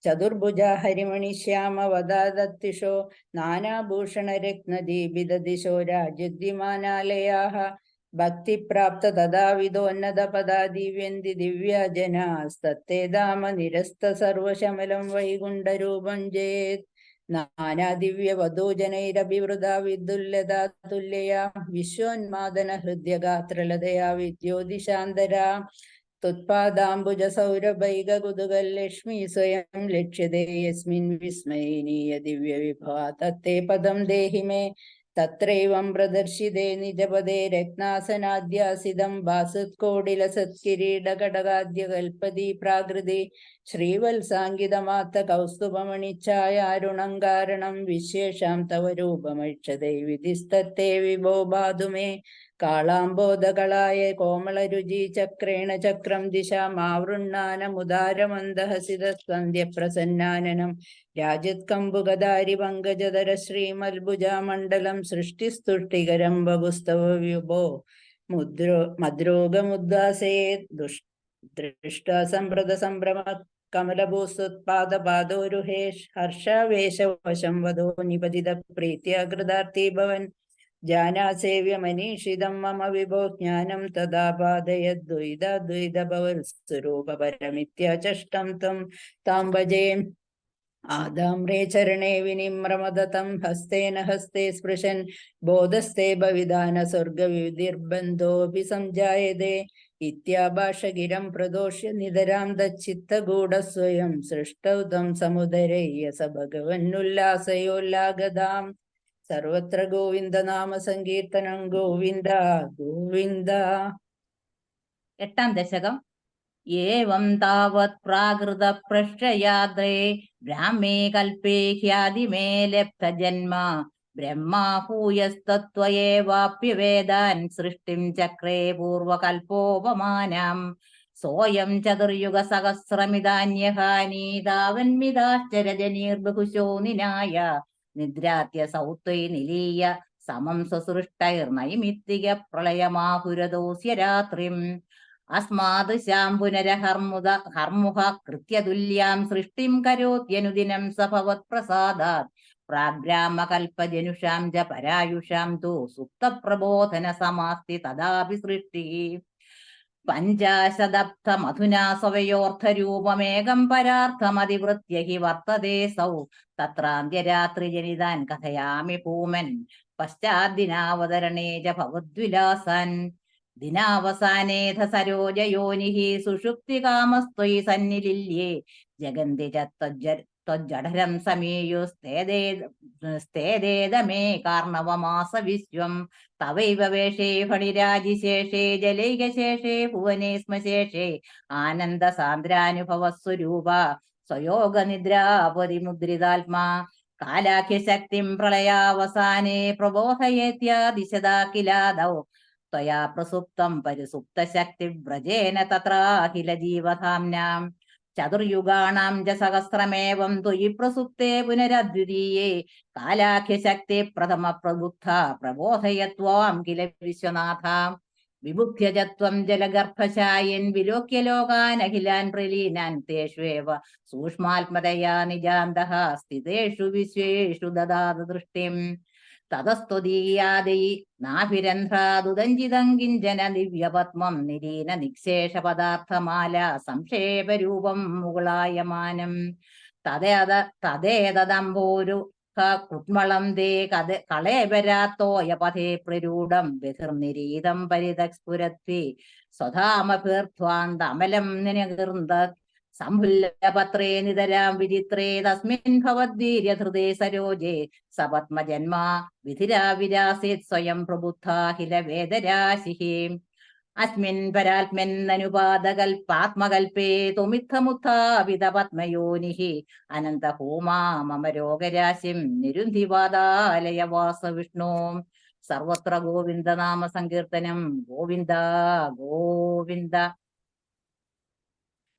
ചതുർഭുജാ ഹരിമണി ശ്യാമ വദാദത്തിഷോ നാനാഭൂഷണരത്നദീപിത ദിശോ രാജ്യദ്വിമാനാലയാഃ ഭക്തിപ്രാപ്ത തഥാവിധോന്നത പദാ ദിവ്യന്തി ദിവ്യജനാസ്തത്തേ ധാമ നിരസ്ത സർവശമലം വൈകുണ്ഠരൂപം ജേത് നാനാദിവ്യ വധൂജനൈരഭിവൃതാ വിദുല്യതാ തുല്യയാ വിശ്വോന്മാദന ഹൃദ്യഗാത്രലതയാ വിദ്യോതിശാന്തരാ തുത്പാദാംബുജ സൗരഭൈക കുതുകല്ലക്ഷ്മി സ്വയം ലക്ഷ്യതേ യസ്മിൻ വിസ്മയനീയ ദിവ്യ വിഭവ തത്തേ പദം ദേഹി മേ തത്രൈവം പ്രദർശിതേ നിജപദേ രത്നാസനാദ്യാസിതം ഭാസുത്കോടിലസത്കിരീടകടകാദ്യ കൽപ്പതി പ്രാകൃതി ശ്രീവത്സാങ്കിതമാത്ത കൗസ്തുഭമണിച്ഛായാരുണം കാരണം വിശേഷാം തവ രൂപമൈക്ഷതേ വിധിസ്തത്തേ വിഭോ ബാധുമേ കാളാംബോധകളായ കോമളരുചി ചക്രേണ ചക്രം ദിശാമാവൃണ്ണാനമുദാരമന്ദഹസിത സന്ധ്യപ്രസന്നാനനം രാജത്കമ്പുകധാരി പങ്കജധര ശ്രീമൽഭുജാമണ്ഡലം സൃഷ്ടിസ്തുഷ്ടികരം ബഭുസ്തവ വ്യുഭോ മദ്രോഗമുദ്വാസേ ദൃഷ്ടാ സംപ്രദ സംഭ്രമ കമലഭൂസുത്പാദപാദോരുഹേഷ് ഹർഷാവേശവശം വധോ നിപതിത പ്രീത്യ കൃതാർത്ഥി ഭവൻ ജാനാസേവ്യ മനീഷിതം മമ വിഭോ ജ്ഞാനം തഥാ പാദയദ്വൈതദ്വൈതഭവൽ സ്വരൂപപരമിത്യചഷ്ടം ത്വം താം ഭജേ ആദാമ്രേ ചരണേ വിനിമ്രമദതം ഹസ്തേന ഹസ്തേ സ്പൃശൻ ബോധസ്തേ ഭവിധാന സ്വർഗവിധിർബന്ധോപി സംജായതേ ഇത്യാഭാഷഗിരം പ്രദോഷ്യ നിതരാം ദച്ചിത്തഗൂഢസ്വയം സൃഷ്ടൗ തം സമുദരയ്യ സ ഭഗവന്നുല്ലാസയോല്ലാഗതാം സർവത്ര ഗോവിന്ദ നാമ സങ്കീർത്തനം ഗോവിന്ദ ഗോവിന്ദ. എട്ടാം ദശകം. ഏവം താവത് പ്രാകൃത പൃഷ്ടയാത്രേ ബ്രാഹ്മേ കൽപേ ഹ്യാദിമേ ലബ്ധ ജന്മ ബ്രഹ്മാഭൂയസ്തത്വയേവാപ്യവേദാൻ സൃഷ്ടിം ചക്രേ പൂർവകൽപ്പോപമാനം സോയം ചതുർയുഗ സഹസ്രമിതാന്യഹാനീതാവന്മിതാശ്ചരജനീർബഹുശോ നിനായ നിദ്രാത്യ സൗത്വൈ നിലീയ സമം സസൃഷ്ടൈർനൈമിത്തിക പ്രളയമാഹുരദോസ്യ രാത്രിം അസ്മാത് ശാംപുനരഹർമുഹ കൃത്യതുല്യാം സൃഷ്ടിം കരോത്യനുദിനം സഭവത് പ്രസാദാത് പ്രാഗ്രാമകൽപ്പജനുഷാം ച പരായുഷാം തു സുപ്തപ്രബോധന സമാസ്തി തദാപി സൃഷ്ടി പഞ്ചാശദബ്ധമധുനാ സ്വയോർത്ഥരൂപമേകം പരാർത്ഥമതിവൃത്യ ഹി വർത്തതേ സൗ തത്രാന്ത്യരാത്രിജനിതാൻ കഥയാമി ഭൂമൻ പശ്ചാദ്ദിനാവതരണേ ച ഭവദ്വിലാസൻ ദിനാവസാനേധ സരോജയോനിഃ സുഷുപ്തികാമസ്ത്വയി സന്നിലില്യേ ജഗന്തി ച ത്വജ്ജഠരം സമീയുസ്തേദേദമേ കാർണവമാസ വിശ്വം തവൈവ വേഷേ ഫണിരാജിശേഷേ ജലൈകശേഷേ ഭുവനേ സ്മശേഷേ ആനന്ദ സാന്ദ്രാനുഭവസ്വരൂപ സ്വയോഗനിദ്രാപരിമുദ്രിതാത്മാ കാലാഖ്യശക്തിം പ്രളയാവസാനേ പ്രബോധയേത്യാദിശതാ കിലാദൗ ത്വയാ പ്രസുപ്തം പരിസുപ്തശക്തി വ്രജേന തത്രാഖില ജീവധാംനാം ചതുർയുഗാണാം ച സഹസ്രമേവം ത്വയി പ്രസുപ്തേ പുനരദ്വിതീയേ കാലാഖ്യശക്തി പ്രഥമ പ്രബുദ്ധ പ്രബോധയത്വാം കില വിശ്വനാഥ വിബുദ്ധ്യജത്വം ജലഗർഭശായൻ വിലോക്യ ലോകാൻ അഖിലാൻ പ്രലീനാൻ തേഷ്വേവ സൂക്ഷ്മാത്മതയാ നിജാന്തഃ സ്ഥിതേഷു വിശ്വേഷു ദദാത ദൃഷ്ടിം തതസ്ത്വദീയാദൈ നാഭിരന്ധ്രാദുദഞ്ചിതം കിഞ്ചന ദിവ്യപത്മം നിരീന നിക്ഷേഷ പദാർത്ഥമാല സംക്ഷേപരൂപം മുകുളായമാനം തദേതദംബോരു കുട്മളം ദേ കളേബരാത്തോയ പഥേ പ്രരൂഢം ബഹിർനിരീതം പരിതസ്ഫുരത്വി സ്വധാമഭീർധ്വാന്തമലം നിനകൃന്ദ സംഭുല്ലപത്രേ നിതരാം വിചിത്രേ തസ്മിൻ ഭവദ്വീര്യധൃതേ സരോജേ സപത്മജന്മാ വിധിരാവിരാസേത് സ്വയം പ്രബുദ്ധാഖില വേദരാശിഃ അസ്മിൻ പരാത്മന്നനുപാദകൽപാത്മകൽപേ തുമിത്തമുത്ഥാപിത പത്മയോനിഃ അനന്തഹോമാ മമ രോഗരാശിം നിരുന്ധിവാദാലയ വാസ വിഷ്ണു സർവത്ര ഗോവിന്ദനാമ സങ്കീർത്തനം ഗോവിന്ദ ഗോവിന്ദ.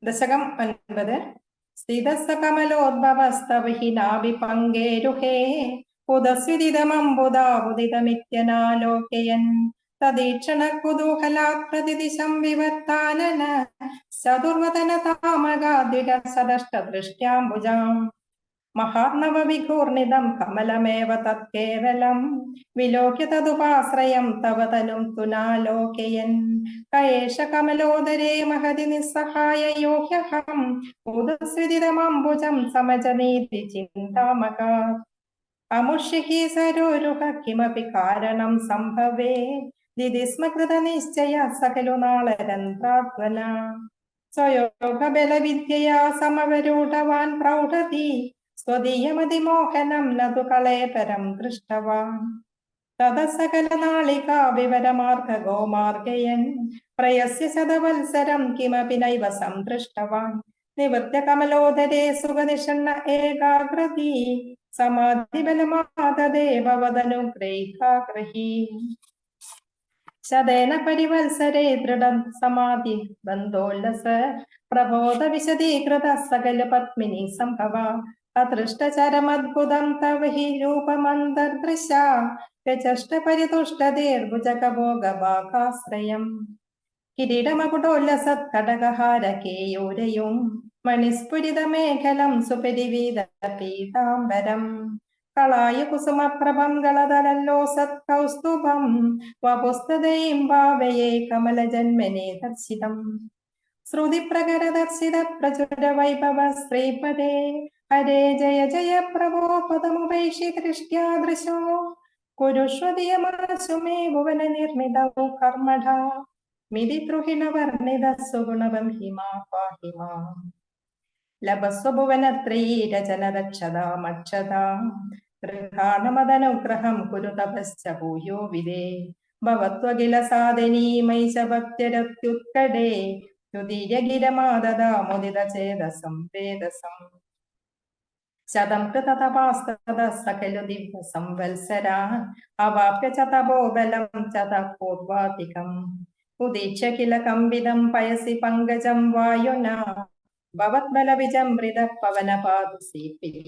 ദശകം 9. സ്ഥിതസ്സകമലോദ്ഭവസ്തവഹി നാഭിപങ്കേരുഹേ ഉദസ്വിദിതമംബുദാവുദിതമിത്യനാലോകയൻ തദീക്ഷണ കുതൂഹലാത് പ്രതിദിശം വിവർത്താനന ചതുർവദന താമകാദ്വിര സദഷ്ടദൃഷ്ട്യാംബുജാം മഹാർണവവിഘൂർണിതം കമലമേവ തത്കേവലം വിലോക്യ തദുപാശ്രയം തവ തനും തുനാലോകയൻ കയേഷ കമലോദരേ മഹതി നിസ്സഹായ യോഹ്യഹം ഉദസ്വിദിതമംബുജം സമജനീതി ചിന്താമക അമുഷ്യഃ സരോരുഹ കിമപി കാരണം സംഭവേ ദിതി സ്മ കൃത നിശ്ചയ സകലു നാളരന്ത്രാത്മന സ്വയോഗബലവിദ്യയാ സമവരൂഢവാൻ പ്രൗഢതി സ്വദീയമതിമോഹനം നതു കളേതരം ദൃഷ്ടവാൻ തത സകല നാളികാ വിവരമാർഗ ഗോമാർഗയൻ പ്രയസ്യ ശതവത്സരം കിമപി നൈവ സംദൃഷ്ടവാൻ നിവൃത്യ കമലോദരേ സുഖനിഷണ്ണ ഏകാഗ്രതി സമാധിബലമാതദേ ഭവദനുഗ്രഹീ ശതേന പരിവത്സരേ ദൃഢം സമാധി ബന്ധോല്ലസ പ്രബോധ വിശദീകൃത സകല പത്മിനി സംഭവ അദൃഷ്ടചരമദ്ഭുതം തവ ഹി രൂപമന്തർദൃശ വ്യചഷ്ട പരിതുഷ്ടതേർഭുജകഭോഗഭാഗാശ്രയം കിരീടമകുടോല്ലസത്കടകഹാര കേയൂരയും മണിസ്ഫുരിതമേഖലം സുപരിവീത പീതാംബരം കളായ കുസുമപ്രഭം ഗളതലല്ലോ സത്കൗസ്തുഭം വപുസ്തദയും ഭാവയേ കമലജന്മനെ ദർശിതം ശ്രുതിപ്രകരദർശിത പ്രചുര വൈഭവ ശ്രീപദേ ഹരേ ജയ ജയ പ്രഭോ പദമുപൈഷി ദൃഷ്ട്യാദൃശോ കുരുഷ്വദിയമാശു മേ ഭുവന നിർമ്മിതൗ കർമ്മഠ മിതിദ്രുഹിണ വർണ്ണിത സുഗുണവം ഹിമാ പാഹിമാ ലഭസ്വഭുവനത്രയീ രചന രക്ഷതാമക്ഷതാ ഗൃഹാണമദനുഗ്രഹം കുരു തപശ്ച ഭൂയോ വിദേ ഭവത്വഖില സാധനീമൈശ ഭക്തിരത്യുത്കടേ യുദീയഗിരമാദദാ മുദിത ചേതസം വേദസം ശതം കൃതതപാസ്തതഃ സകലു ദിവ്യ സംവത്സരാः അവാപ്യ ച തപോബലം ച തപോർവാതികം ഉദീക്ഷ്യ കില കമ്പിതം പയസി പങ്കജം വായുനാ ഭവത്ബല വിജമൃത പവനപാദസീപീതവാൻ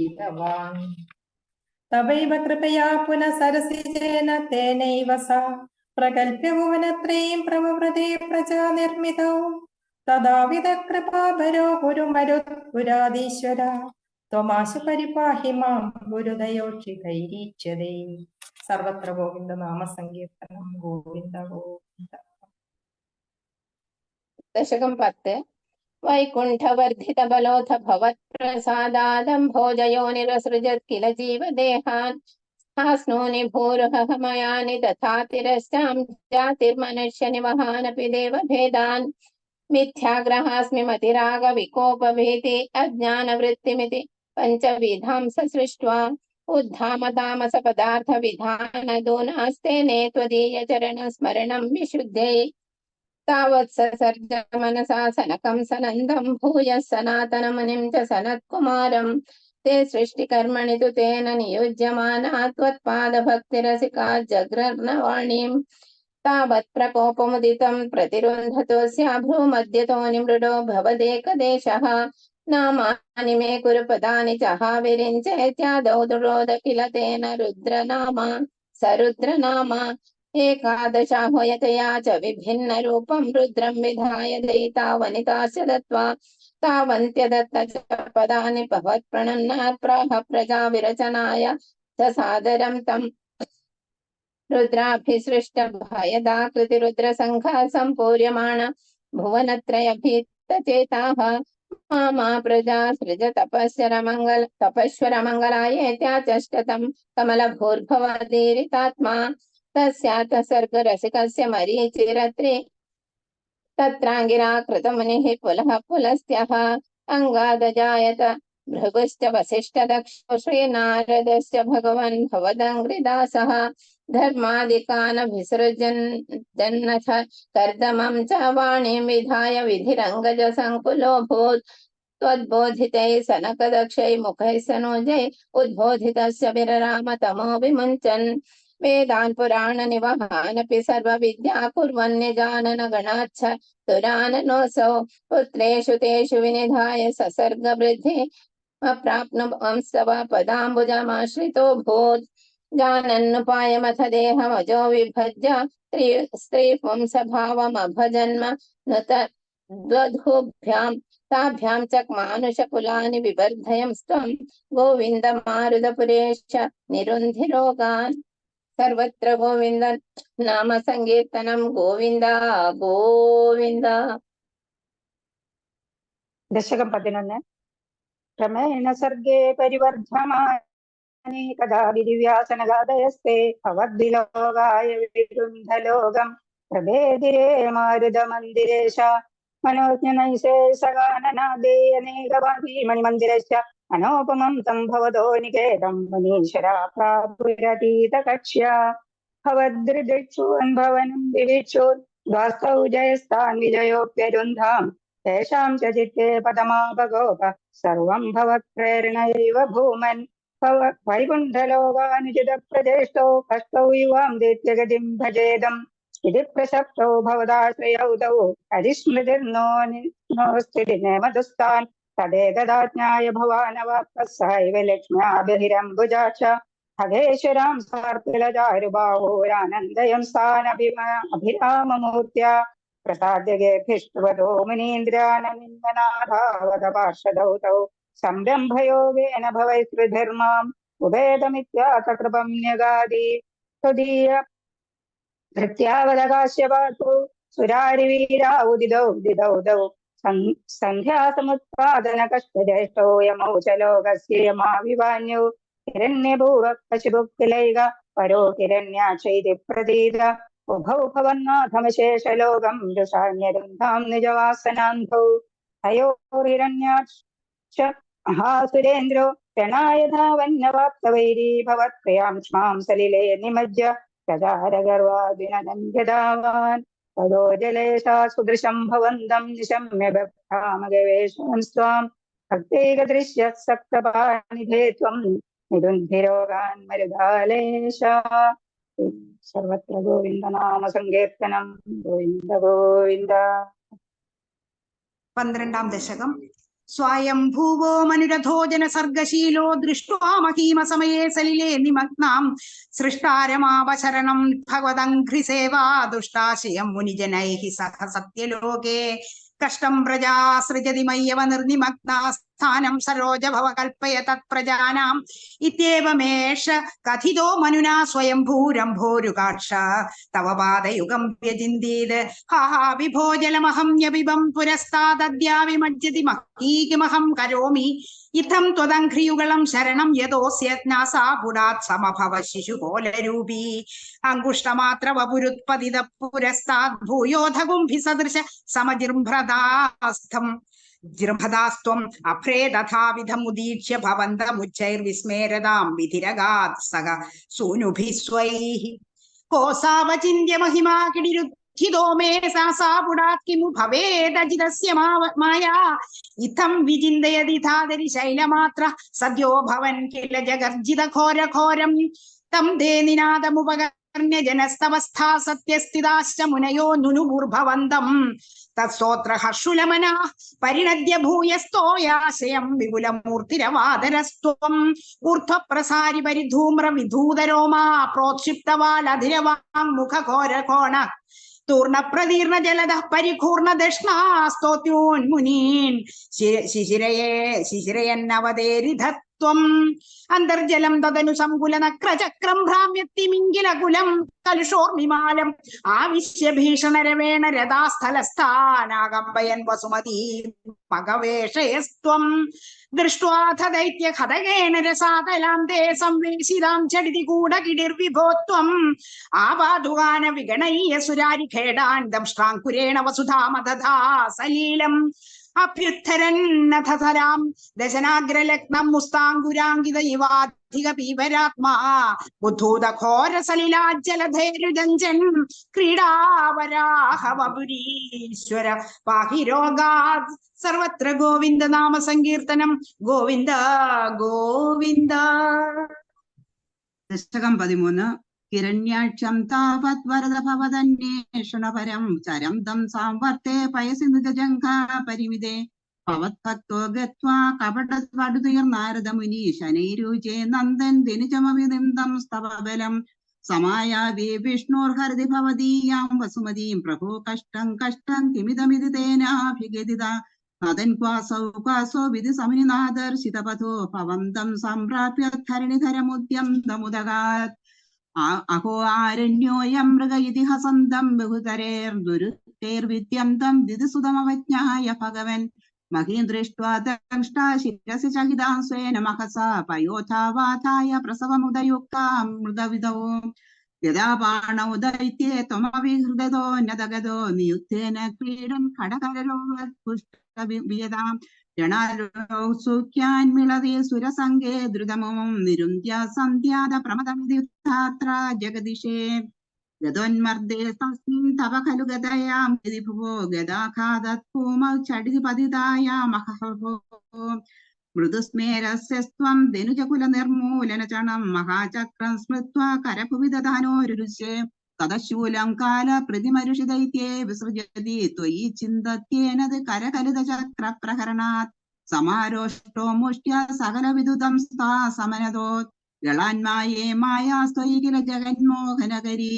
തവൈവ കൃപയാ പുനഃ സരസിജേന തേനൈവ സാ പ്രകൽപ്യ ഭുവനത്രയീം പ്രവവൃതേ പ്രജാ നിർമ്മിതൗ തദാവിധ കൃപാഭരോ ഗുരുമരുത്പുരാധീശ്വര ത്വമാശു പരിപാഹി മാം ഗുരുദയോക്ഷിതൈരീച്യതേ. സർവത്ര ഗോവിന്ദ നാമസങ്കീർത്തനം. ഗോവിന്ദ ഗോവിന്ദ. दशकं 10 वैकुण्ठवर्धित बलोऽथ भवत्प्रसादादम्भोजयो निरसृजत् किल जीवदेहान् हास्नूनि भूरुहमयानि तथा तिरश्चां जातिर्मनुष्य निवहानपि देवभेदान् मिथ्याग्रहास्मि मतिरागविकोपभीति अज्ञानवृत्तिमिति पञ्चविधां ससृष्ट्वा उद्धामतामस पदार्थ विधानदूनास्तेने त्वदीयचरणस्मरणं विशुद्धे तावत् ससर्ज मनसा सनकं सनन्दं भूयः सनातनमुनिं च सनत्कुमारं ते सृष्टिकर्मणि तु तेन नियुज्यमाना त्वत्पादभक्तिरसिका जग्रर्णवाणीं तावत् प्रकोपमुदितं प्रतिरुन्धतोऽस्याभ्रूमध्यतो निमृडो भवदेकदेशः नामानि मे कुरु पदानि च विरिञ्चेत्यादौ दुरोद किल तेन रुद्रनामा सरुद्रनामा एकादशाह्वयतया च विभिन्न रूपं रुद्रं विधाय दयिता वनितास्य दत्त्वा तावन्त्यदत्त च पदानि भवत्प्रणन्नात् प्राह प्रजा विरचनाय च सादरं तं रुद्राभिसृष्ट भयदाकृति रुद्रसङ्घः सम्पूर्यमाण भुवनत्रयभीतचेताः मा प्रजा सृज तपश्वर मङ्गलायेत्या चष्टतं कमलभूर्भवदीरितात्मा तस्यात् सर्गरसिकस्य मरीचिरत्रे तत्राङ्गिरा कृतमुनिः पुलः पुलस्त्यः अङ्गादजायत भृगुश्च वसिष्ठदक्षो श्रीनारदश्च भगवन् भवदङ्घ्रिदासः धर्मादिकानभिसृजन्नथ कर्दमं च वाणीं विधाय विधिरङ्गज सङ्कुलोऽभूत् त्वद्बोधितैः सनकदक्षैः मुखैः सनोजैः उद्बोधितस्य विरराम तमो विमुञ्चन् वेदान् पुराण निवहानपि सर्वविद्या कुर्वन्यजानन गणाच्छ तुराननोऽसौ पुत्रेषु तेषु विनिधाय ससर्ग वृद्धि अप्राप्नुवंस्तव पदाम्बुजमाश्रितो भूत् जानन्नुपायमथ देहमजो विभज्य स्त्रीपुंसभावमभजन्म नुत द्वधूभ्यां ताभ्यां चक्मानुषकुलानि विवर्धयंस्त्वं गोविन्द मारुतपुरेश निरुन्धिरोगान् सर्वत्र गोविन्द नाम संकीर्तनं गोविन्द गोविन्द. दशकं 11 क्रमेण सर्गे परिवर्धमाने कदा दिव्यासनगादयस्ते भवद्भिलोगाय विरुन्धलोकं प्रभेदिरे मारुतमन्दिरेश मनोज्ञनैषे सगाननादेयनेकवादी मणिमन्दिरस्य अनोपमं तं भवतो निकेतं मुनीश्वरा प्रापुरतीतकक्ष्या भवद्दृदिक्षुवन् भवनं विविक्षु द्वास्तौ जयस्तान् विजयोऽप्यरुन्धां तेषां च चित्ते पदमापगोप सर्वं भवत्प्रेरणैव भूमन् वैकुण्ठलोकानुचितप्रचेष्टौ कष्टौ युवां दैत्यगतिं भजेदम् इति प्रसक्तौ भवदाश्रयौ तौ हरिस्मृतिर्नोस्थितिनेमदुस्तान् तदेतदाज्ञाय भवानवाप्तः सहैव लक्ष्म्या बहिरम्बुजाक्ष खगेश्वरां सार्पिलचारुबाहोरानन्दयं स्थानभिराममूर्त्या प्रसाद्यगेभिष्टवतो मुनीन्द्राननिन्दनाथावत पार्षदौ तौ संरम्भयोगेन भवैस्त्रिधर्माम् उभेदमित्यातकृपं न्यगादि त्वदीय धृत्यावदकाश्यपातु सुरारिवीरा उदितौ उदितौ सन्ध्यासमुत्पादन कष्टज्येष्ठो यमौ च लोकस्य यमाविवान्यौ हिरण्यभूवः पशुभुक्तिलैक परो हिरण्याक्षैति प्रतीत उभौ भवन्नाथमशेषलोकं दृशान्यरुन्धां निजवासनान्धौ तयोर्हिरण्याक्ष महासुरेन्द्रो प्रणाय धावन्नवाप्तवैरी भवत्प्रियां क्ष्मां सलिले निमज्य गजारगर्वादिनदन्यदावान् तदो जलेशा सुदृशं भवन्तं निशम्य बभ्रामगवेशं स्वां ഭക്തൈകദൃശ്യ സപ്തപാണിധേ ത്വം നിരുന്ധിരോഗാൻ മരുതാലേശ. സർവത്ര ഗോവിന്ദ നാമ സങ്കീർത്തനം. ഗോവിന്ദ ഗോവിന്ദ. 12ാം ദശകം. സ്വയംഭൂവോ മനുരഥോ ജനസർഗശീലോ ദൃഷ്ട്വാ മഹീമ സമയേ സലിലേ നിമഗ്നാം സൃഷ്ടാരമാവശരണം ഭഗവദംഘ്രിസേവാ ദുഷ്ടാശയം മുനിജനൈഃ സഹ സത്യലോകേ കഷ്ടം പ്രജാ സൃജതി മയ്യവ നിർനിമഗ്നാസ്ഥാനം സരോജഭവ കൽപ്പയ തത്പ്രജാനാം ഇത്യേവമേഷ കഥിതോ മനുനാ സ്വയംഭൂരംഭോരുകാക്ഷ തവ പാദയുഗം വ്യജിന്തീത് ഹാഹാ വിഭോജലമഹം യപിബം പുരസ്താദ്യാവിമജ്ജതി മഹീകിമഹം കരോമി ഇത്തം ത്വദംഘ്രിയുഗളം ശരണം യതോസ്യജ്ഞാസാ പുരാത് സമഭവ ശിശുകോലരൂപീ അങ്കുഷ്ടമാത്ര വപുരുത്പതിത പുരസ്താദ് ഭൂയോധകുംഭി സദൃശ സമജിർഭ്രദാസ്ഥം ജിർഭദാസ്ത്വം അഭ്രേ തഥാവിധമുദീക്ഷ്യ ഭവന്തമുച്ചൈർവിസ്മേരതാം വിധിരഗാത് സഹ സൂനുഭിः സ്വൈः കോസാവചിന്യ മഹിമാ കിടിരുദ്ധിതോ മേ സാസാ പുടാത് കിമു ഭവേദജിതസ്യ മായാ ഇത്തം വിചിന്തയതിഥാദരി ശൈലമാത്ര സദ്യോ ഭവൻ കില ജഗർജിത ഘോരഘോരം തം ദേ നിനാദമുപകർണ്യ ജനസ്തവസ്ഥാ സത്യസ്ഥിതാശ്ച മുനയോ നുനുപൂർഭവന്തം തത്സോത്ര ഹർഷുലമനാ പരിണദ്യ ഭൂയസ്തോയാശയം വിപുലമൂർത്തിരവാദരസ്ത്വം ഊർധ്വപ്രസാരി പരിധൂമ്ര വിധൂതരോമാ പ്രോക്ഷിപ്തവാലധിരവാങ്മുഖഘോരകോണ തൂർണപ്രതീർണ ജലദ പരികൂർണ ദക്ഷ്ണാസ്തോത്യോന്മുനീൻ ശിശിരയന്നവതേരിധത്വം അന്തർജലം തദനു സങ്കുലനക്രചക്രം ഭ്രാമ്യത്തിമിംഗിലകുലം കലുഷോർമിമാലം ആവിശ്യ ഭീഷണരവേണ രഥാസ്ഥലസ്ഥാനാകമ്പയൻ വസുമതീ മകവേഷയസ്ത്വം ദൃഷ്ട്വാഥ ദൈത്യ ഖദഗേന രസാതലാന്തേ സംവേശിതാം ചടിതി കൂടകിടിർവിഭോത്വം ആപാദുകാന വിഗണയ്യ സുരാരി ഖേടാൻ ദംഷ്ട്രാങ്കുരേണ വസുധാമദധാ സലീലം അഭ്യുദ്ധരന്നഥരാം ദശനാഗ്രലഗ്നം മുസ്താങ്കുരാങ്കിത ഇവാധിക പീവരാത്മാ ബുദ്ധൂതഘോര സലിലാജ്ജലധേരുജഞ്ചൻ ക്രീഡാവരാഹവപുരീശ്വര പാഹി രോഗാത്. സർവത്ര ഗോവിന്ദ നാമ സങ്കീർത്തനം. ഗോവിന്ദ ഗോവിന്ദ. ദശകം 13. ഹിരണ്യാക്ഷം താവത് വരദ ഭവതന്വേഷണപരം ചരം തം സാംവർത്തേ പയസി നിജജംഘാ പരിമിതേ ഭവത്ഭക്തോ ഗത്വാ കപടപടുതീർനാരദമുനി ശനൈരുചേ നന്ദൻ ദിനുജമവിനിന്ദം സ്തവബലം സമായാവേ വിഷ്ണോർഹരതി ഭവദീയാം വസുമതീം പ്രഭോ കഷ്ടം കഷ്ടം കിമിതമിതി തേനാഭിഗതിത നദൻ ക്വാസോ വിധി സമുനിനാദർശിതപഥോ ഭവന്തം സംപ്രാപ്യ ധരണിധരമുദ്യം തമുദകാത് അഹോ ആരണ്യോയം മൃഗ ഇതിഹസന്തം ബഹുതരേർദുരുത്തേർവിദ്യന്തം ദിതിസുതമവജ്ഞായ ഭഗവൻ മഹീന്ദ്രിഷ്ട്വാ ദംഷ്ടാ ശിരസി ചകിതാം സ്വേന മഹസാ പയോധാവാഥായ പ്രസവമുദയുക്താം മൃഗവിദോ യഥാ പാണൗ ദൈത്യേ ത്വമവിഹൃദതോ നദഗതോ നിയുദ്ധേന ക്രീഡൻ ഖഡകരരോപുഷ്ടവിയതാം രണാരോസുഖ്യാൻമിളവേ സുരസംഗേ ദ്രുതമം നിരുന്ധ്യ സന്ധ്യാത പ്രമദമിതിധാത്ര ജഗദിശേ ഗതോന്മർദ്ദേ തസ്മിൻ തവ ഖലു ഗതയാം ഭുവോ ഗദാഘാതത്ഭൂമൗ ചടിതി പതിതായാമഹോ മൃദുസ്മേരസ്യസ്ത്വം ധനുജകുല നിർമൂലന ചണം മഹാചക്രം സ്മൃത്വാ കരഭുവിദധാനോരുരുശേ തദശൂലം കാല പ്രതിമരുഷി ദൈത്യേ വിസൃജതി ത്വയി ചിന്തത്യേനത് കരകലിത ചക്ര പ്രഹരണാത് സമാരോഷ്ടോ മുഷ്ട്യ സകല വിദുതം സ്ഥാ സമനതോ ഗളാന്മായേ മായാസ്ത്വയി കില ജഗന്മോഹനകരീ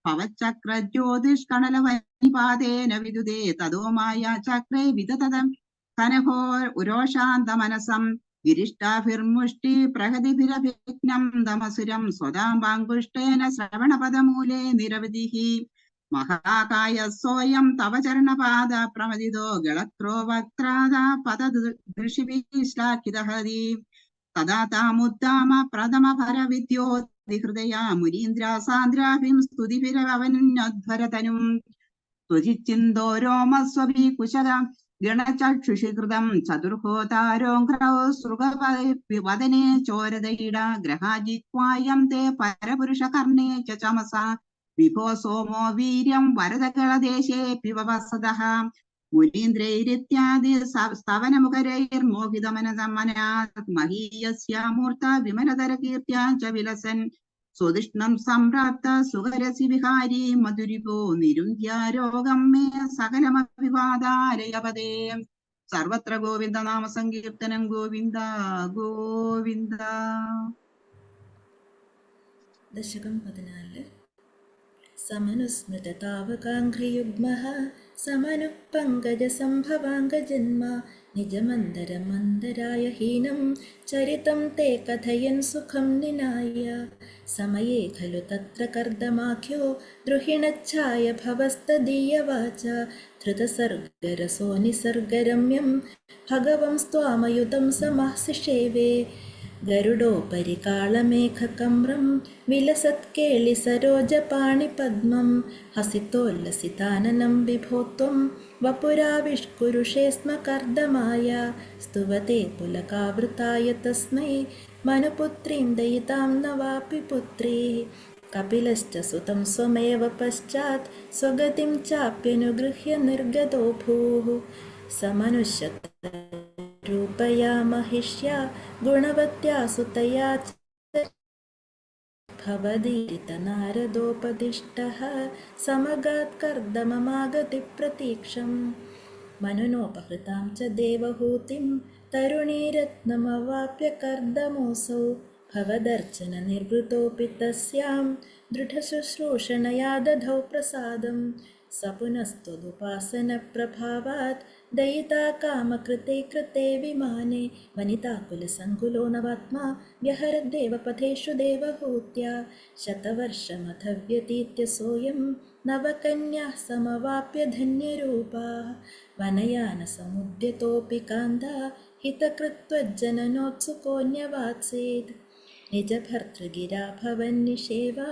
ഭവചക്ര ജ്യോതിഷ്കണലവനിപാതേന വിദുദേ തതോ മായാ ചക്രേ വിദതം കനഘോ ഉരോഷാന്ത മനസം ഗിരിഷ്ടാഭിർമുഷ്ടി പ്രഹതിഭിരഭിഘ്നം തമസുരം സ്വതാംബാങ്കുഷ്ടേന ശ്രവണപദമൂലേ നിരവധിഃ മഹാകായ സോയം തവ ചരണപാദ പ്രമദിതോ ഗളത്രോ വക്ത്രാദ പദദൃശിഭിശ്ലാഘിതഹരി തദാ താമുദ്ദാമ പ്രഥമ ഭരവിദ്യോതിഹൃദയാ മുനീന്ദ്രാ സാന്ദ്രാഭിം സ്തുതിഭിരവനോദ്ഭരതനും ത്വജിച്ചിന്തോ രോമസ്വഭി കുശല ഗണചക്ഷുഷികൃതം ചതുർഹോതാരോഘ്രോ സൃഗവദനെ ചോരദയിട ഗ്രഹാജിത്വായം തേ പരപുരുഷകർണേ ച ചമസ വിഭോ സോമോ വീര്യം വരദകളദേശേ പിവവസദഃ മുനീന്ദ്രൈരിത്യാദി സ്തവനമുഖരൈർമോഹിതമനസമനാത് മഹീയസ്യാമൂർത്ത വിമലതര കീർത്തിയാ ച വിലസൻ സ്വദിഷ്ണം സംപ്രാപ്ത സുഖരസി വിഹാരി മധുരിപോ നിരുന്ധ്യാരോഗം മേ സകലമഭിവാദാലയപദേ. സർവത്ര ഗോവിന്ദ നാമ സങ്കീർത്തനം ഗോവിന്ദ ഗോവിന്ദ. ദശകം 14. സമനുസ്മൃതതാവകാംഘ്രിയുഗ്മഃ സമനുഃ പങ്കജസംഭവാംഗജന്മ നിജമന്തരമന്തരായ ഹീനം ചരിതം തേ കഥയൻ സുഖം നിനായ. സമയേ ഖലു തത്ര കർദമാഖ്യോ ദ്രുഹിണച്ഛായ ഭവസ്തദീയവാച ധൃതസർഗരസോ നിസർഗരമ്യം ഭഗവം സ്ത്വാമയുതം സമാസിഷേവേ. ഗരുഡോപരി കാളമേഘകമ്രം വിലസത്കേളി സരോജപാണിപദ്മം ഹസിതോല്ലസിതാനനം വിഭോ ത്വം വപുരാവിഷ്കുരുഷേ സ്മ കർദമായ. സ്തുവതേ പുലകാവൃതായ തസ്മൈ മനുപുത്രീം ദയിതാം ന വാപി പുത്രീ. കപിലശ്ച സുതം സ്വമേവ പശ്ചാത് സ്വഗതിം ചാപ്യനുഗൃഹ്യ നിർഗതോ ഭൂഃ. സമനുഷ്യരൂപയാ മഹിഷ്യാ ഗുണവത്യാ സുതയാ ഭവദീരിത നാരദോപദിഷ്ടഃ സമഗാത് കർദമമാഗതി പ്രതീക്ഷം. മനുനോപഹൃതാം ച ദേവഹൂതിം തരുണീരത്നമവാപ്യ കർദമോऽസൗ ഭവദർച്ചന നിർവൃതോऽപി തസ്യാം ദൃഢശുശ്രൂഷണയാ ദധൗ പ്രസാദം. स पुनस्त्वदुपासनप्रभावात् दयिता कामकृते कृते विमाने वनिताकुलसङ्कुलो नवात्मा व्यहरद्देवपथेषु देवहूत्या. शतवर्षमथ व्यतीत्य सोऽयं नवकन्याः समवाप्य धन्यरूपाः. वनयानसमुद्यतोऽपि कान्ता हितकृत्वज्जननोत्सुकोऽन्यवात्सेत्. निजभर्तृगिरा भवन्निषेवा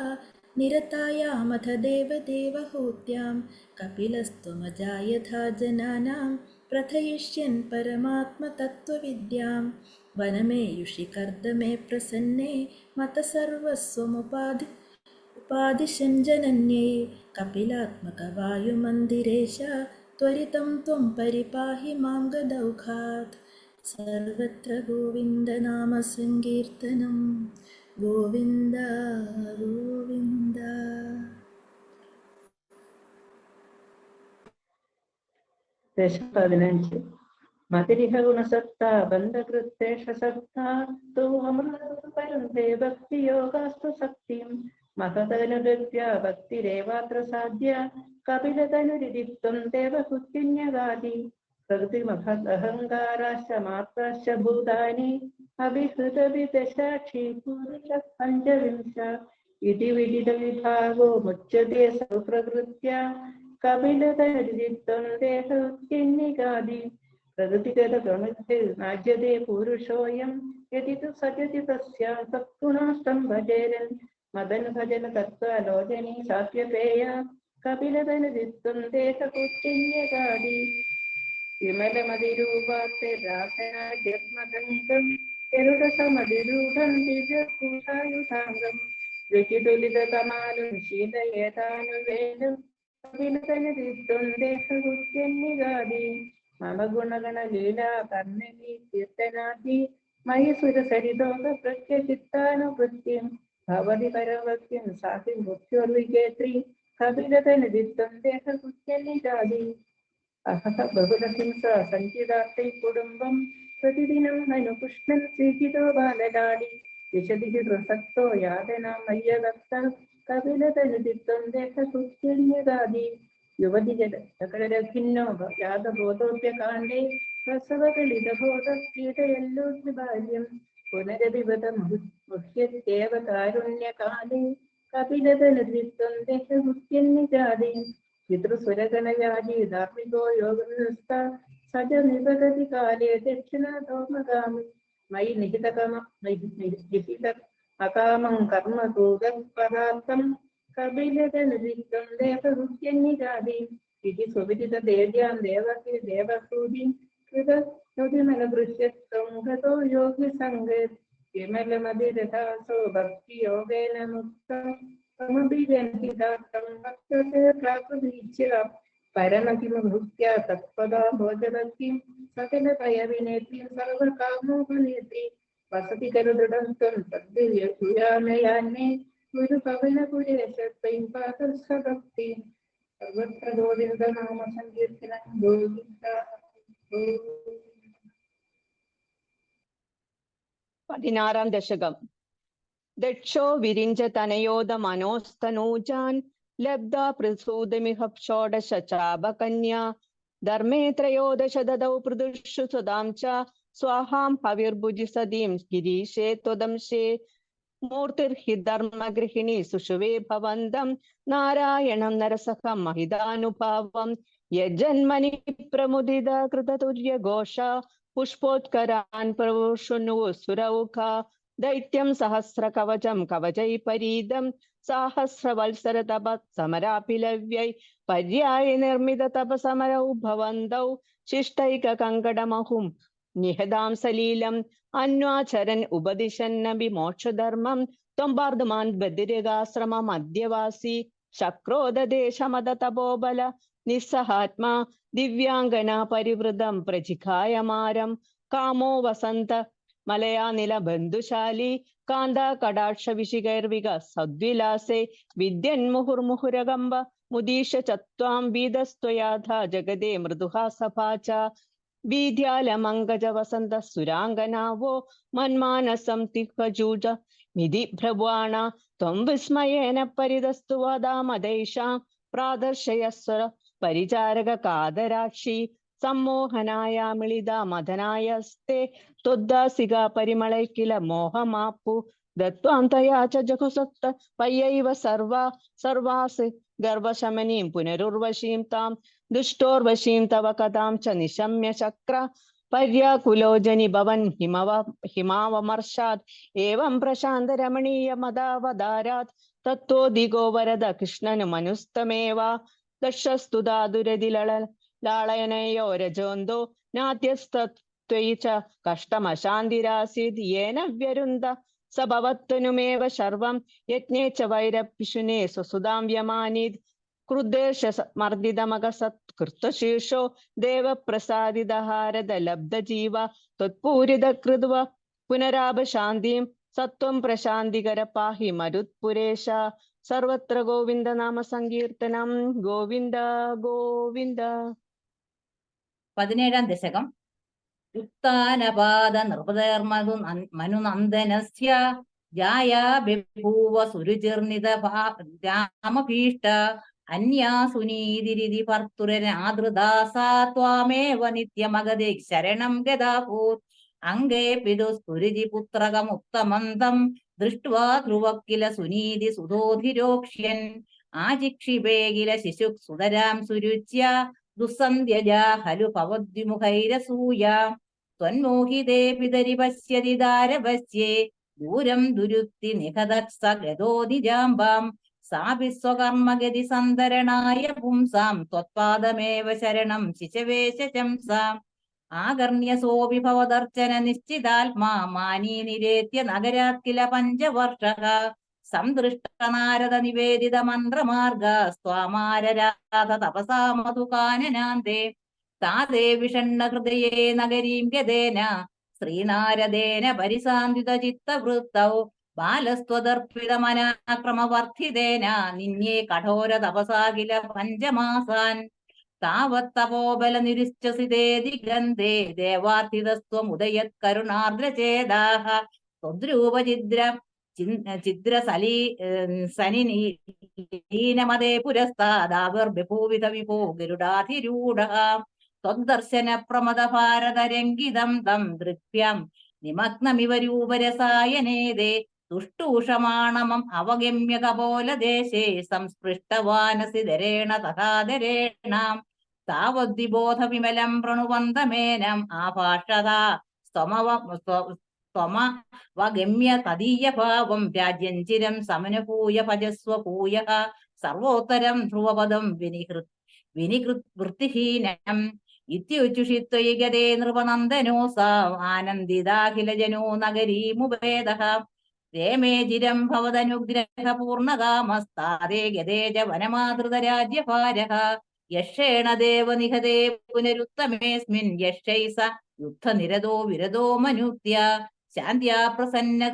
निरतायामथ देवदेवहूत्यां. कपिलस्त्वमजायथा जनानां प्रथयिष्यन् परमात्मतत्त्वविद्यां. वनमेयुषि कर्दमे प्रसन्ने मत सर्वस्वमुपादिशन् जनन्यै. कपिलात्मकवायुमन्दिरेश त्वरितं त्वं परिपाहि मां गदौघात्. सर्वत्र गोविन्दनामसङ्कीर्तनं ഗോവിന്ദ ഗോവിന്ദ. ദശകം 15. മതിരിഹ ഗുണസത്താ ബന്ധകൃത്തേഷ സത്താ തൂഹമൃതപരന്തേ ഭക്തിയോഗാസ്തു ശക്തിം മഹതനുഗത്യ ഭക്തിരേവാത്ര സാധ്യ കപിലതനുരിതിത്വം ദേവഹുത്യന്യഗാദി. പ്രകൃതിമഹദഹങ്കാരാശ്ച മാത്രാശ്ച ഭൂതാനി അഭിഹൃതവിദശാക്ഷി പുരുഷ പഞ്ചവിംശ ഇതി വിദിതവിഭാഗോ മുച്യത്തെ സൗപ്രകൃത്യ കപിലതനുരിതിത്വം ദേഹഹുത്യന്യഗാദി. പ്രകൃതിഗതപ്രമുഖൈ നാജ്യത്തെ പുരുഷോയം യതി തു സജതി തസ്യ സത്ഗുണാസ്തം ഭജേരൻ. മദൻ ഭജന തത്വാലോചനീ സാപ്യപേയ കപിലതനുരിത്വം ദേഹഹുത്യന്യഗാദി. വിമലമതിരൂപാത്തെ രാസനാദ്യത്മദന്തം ഗരുഡസമതിരൂഢം ദിവ്യഭൂഷായുധാംഗം രുചിതുലിതമാലും ശീലയേതാനുവേദം കപിലതനുരിത്വം ദേഹഹുത്യന്യഗാദി. മമ ഗുണഗണലീലാ കർണനീ കീർത്തനാദി മയി സുരസരിതോക പ്രത്യചിത്താനുവൃത്തിം ഭവതി പരവക്യം സാഹി മൃത്യോർവിജേത്രി കപിലതനുരിത്വം ദേഹഹുത്യന്യഗാദി. അഹത ബഹുലഹിംസ സഞ്ചിതാർത്ഥൈ കുടുംബം പ്രതിദിനം ഹനുപുഷ്ണൻ ശ്രീജിതോ ബാലലാടി. വിശതി പ്രസക്തോ യാതനാം മയ്യദത്ത കപിലതനുരിത്വം ദേഹഹുത്യന്യഗാദി. യുവതി ജലരഖിന്നോ യാതബോധോപ്യകാണ്ഡേ പ്രസവകളിതബോധകീടയല്ലോസ്മി ബാല്യം പുനരഭിവതമുഹ്യത്യേവ കാരുണ്യകാലേ കപിലതനുരിത്വം ദേഹഹുത്യന്യഗാദി. പിതൃസുരഗണയാജി ധാർമ്മികോ യോഗനിഷ്ഠ സജ നിപഗതി കാലേ ദക്ഷിണതോമഗാമി മയി നിഹിത അകാമം കർമ്മ തൂഗപദാർത്ഥം കപിലതനുരിത്വം ദേഹഹുത്യന്യഗാദി. ഇതി സുവിദിത ദേവ്യാം ദേവകി ദേവസൂതി കൃതനുതിമലദൃശ്യത്വം ഗതോ യോഗി സംഗേ. വിമലമതിരഥാസോ ഭക്തിയോഗേന മുക്തം സമഭിജന്തിദാത്തം ഭക്തത്തെ പ്രാപ്തീച്യ പരമകിമുഹ്യ തത്പദാ ഭോജവത്യം സകലഭയവിനേത്രി സർവകാമോപനേത്രി വസതി കരുദൃഢം ത്വം തദ്ദിവ്യഭൂയാമയാന്മേ ഗുരുപവനപുരേശത്വം പാദസഭക്തി സർവത്ര ഗോവിന്ദനാമ സങ്കീർത്തനം ഗോവിന്ദ ഗോവിന്ദ. 16-ാം ദശകം. ദക്ഷോ വിരിഞ്ച തനയോദ മനോസ്തനൂജാൻ ലബ്ധാ പ്രസൂതമിഹ ഷോഡശ ചാപകന്യാ ധർമ്മേ ത്രയോദശ ദദൗ പൃദുഷു സ്വദാം ച സ്വാഹാം ഹവിർഭുജി സദീം ഗിരീശേ ത്വദംശേ മൂർത്തിർഹി ധർമ്മഗൃഹിണി സുഷുവേ ഭവന്തം നാരായണം നരസഖം മഹിതാനുഭാവം യജന്മനി പ്രമുദിത കൃതതുര്യഘോഷ പുഷ്പോത്കരാൻ പ്രവൃഷുന്നു സുരൗഖ ദൈത്യം സഹസ്രകവചം കവചൈപരീദം സാഹസ്രവത്സര തപ സമരാപിലവ്യൈ പര്യായ നിർമ്മിത തപസമരൗ ഭവന്തൗ ശിഷ്ടൈക കങ്കടമഹും നിഹതാം സലീലം അന്വാചരൻ ഉപദിശന്നബി മോക്ഷധർമ്മം ത്വംബാർദ്മാൻ ബദിരകാശ്രമം അദ്യവാസി ശക്രോദദേശമദ തപോബല നിസ്സഹാത്മാ ദിവ്യാംഗന പരിവൃതം പ്രജിഘായമാരം കാമോ വസന്ത മലയാനില ബന്ധുശാലി കാന്താ കടാക്ഷ വിശികൈർവിക സദ്വിലാസേ വിദ്യൻ മുഹുർമുഹുരകമ്പ മുദീശ ചത്വാം വീതസ്ത്വയാഥ ജഗദേ മൃദുഹാസഭാ ച വീദ്യാലമങ്കജ വസന്ത സുരാംഗനാവോ മന്മാനസം തിഹ്വജൂജ മിതി ഭ്രവാണ ത്വം വിസ്മയേന പരിതസ്തു വദാമദൈഷാം പ്രാദർശയസ്വര പരിചാരക കാതരാക്ഷി സമ്മോഹനായ മിളിത മദനായസ്തേ ത്വദ്ദാസിക പരിമളൈക്കില മോഹമാപ്പു ദത്വാന്തയാ ച ജഘുസക്ത പയ്യൈവ സർവാസ് ഗർവശമനീം പുനരുർവശീം താം ദുഷ്ടോർവശീം തവ കഥാം ച നിശമ്യ ചക്ര പര്യാകുലോജനി ഭവൻ ഹിമാവമർഷാത് ഏവം പ്രശാന്ത രമണീയ മദാവതാരാത് തത്വോ ദിഗോ വരദ കൃഷ്ണനു മനുസ്തമേവ ദക്ഷസ്തുതാ ദുരതിലളയനയോ രജോന്തോ നാദ്യസ്ത്വയി ച കഷ്ടമശാന്തിരാസീത് യേന വ്യരുന്ത സഭവത്വനുമേവ സർവം യജ്ഞേ ച വൈരപിശുനേ സ്വസുതാം വ്യമാനീത് ക്രുദ്ധേശ മർദ്ദിതമകസത്കൃതശീർഷോ ദേവപ്രസാദിതഹാരദ ലബ്ധജീവ ത്വത്പൂരിത കൃത്വ പുനരാപശാന്തിം സത്വം പ്രശാന്തികര പാഹി മരുത്പുരേശ സർവത്ര ഗോവിന്ദ നാമ സങ്കീർത്തനം ഗോവിന്ദ ഗോവിന്ദ. 17-ാം ദശകം. ഉത്താനപാദ നൃപതർമധു മനുനന്ദനസ്യ ജായാ ബഭൂവ സുരുചിർണിത രാമഭീഷ്ട അന്യാ സുനീതിരിതി ഭർത്തുരനാദൃദാസാ ത്വാമേവ നിത്യമഗതി ശരണം ഗതാഭൂത് അംഗേ പിതുസ്ഫുരിജി പുത്രകമുത്തമന്തം ദൃഷ്ട്വാ ധ്രുവക്കില സുനീതി സുധോധിരോക്ഷ്യൻ ആജിക്ഷിപേ കില ശിശു സുതരാം സുരുച്യ ദുസ്സന്ധ്യജാ ഹലു ഭവദ്വിമുഖൈരസൂയ ത്വന്മോഹിതേ പിതരി പശ്യതി ദാരപശ്യേ ദൂരം ദുരുക്തി നിഹതത്സ ഗതോദിജാംബാം സാപി സ്വകർമ്മഗതി സന്തരണായ പുംസാം ത്വത്പാദമേവ ശരണം ശിശവേ ശംസാം ആകർണ്യസോപി ഭവദർശന നിശ്ചിതാത്മാ മാനീ നിരേത്യ നഗരാത് കില പഞ്ചവർഷഃ സംദൃഷ്ടനാരദ നിവേദിത മന്ത്രമാർഗ സ്വാമാരരാധ തപസാ മധുകാനനാന്തേ താദേ വിഷണ്ണ ഹൃദയേ നഗരീം ഗതേന ശ്രീനാരദേന പരിസാന്തിത ചിത്തവൃത്തൗ ബാലസ്ത്വദർപ്പിതമനാക്രമവർദ്ധിതേന നിന്യേ കഠോര തപസാ കില പഞ്ചമാസാൻ താവത്തപോബല നിരുശ്ചസിതേതി ഗന്ധേ ദേവാർത്ഥിതസ്ത്വമുദയത് കരുണാർദ്രചേതാഃ ത്വദ്രൂപചിദ്ര ചിദ്രസലീ സനിനീനമതേ പുരസ്താദാവിർബഭൂവിധ വിഭോ ഗരുഡാധിരൂഢഃ ത്വദ്ദർശന പ്രമദ ഭാരതരംഗിതം തം ദൃക്ഭ്യം നിമഗ്നമിവ രൂപരസായനേദേ തുഷ്ടൂഷമാണമം അവഗമ്യ കപോലദേശേ സംസ്പൃഷ്ടവാനസി ദരേണ തഥാദരേണാം താവദ്വിബോധ വിമലം പ്രണുവന്തമേനം ആഭാഷതാ സ്വമവഗമ്യ തദീയഭാവം രാജ്യം ചിരം സമനുഭൂയ ഭജസ്വ ഭൂയഃ സർവോത്തരം ധ്രുവപദം വിനികൃത് വൃത്തിഹീനം ഇത്യുച്ചുഷിത്വയി ഗതേ നൃപനന്ദനോസാ ആനന്ദിതാഖിലജനോ നഗരീമുപേദഃ രേമേജിരം ഭവതനുഗ്രഹ പൂർണകാമസ്താദേ ഗതേജ വനമാതൃതരാജ്യഭാരഃ യക്ഷേണ ദേവനിഹതേ പുനരുത്തമേസ്മിൻ യക്ഷൈസ യുദ്ധനിരതോ വിരതോ മനുത്യ ശാന്ത്യാ പ്രസന്ന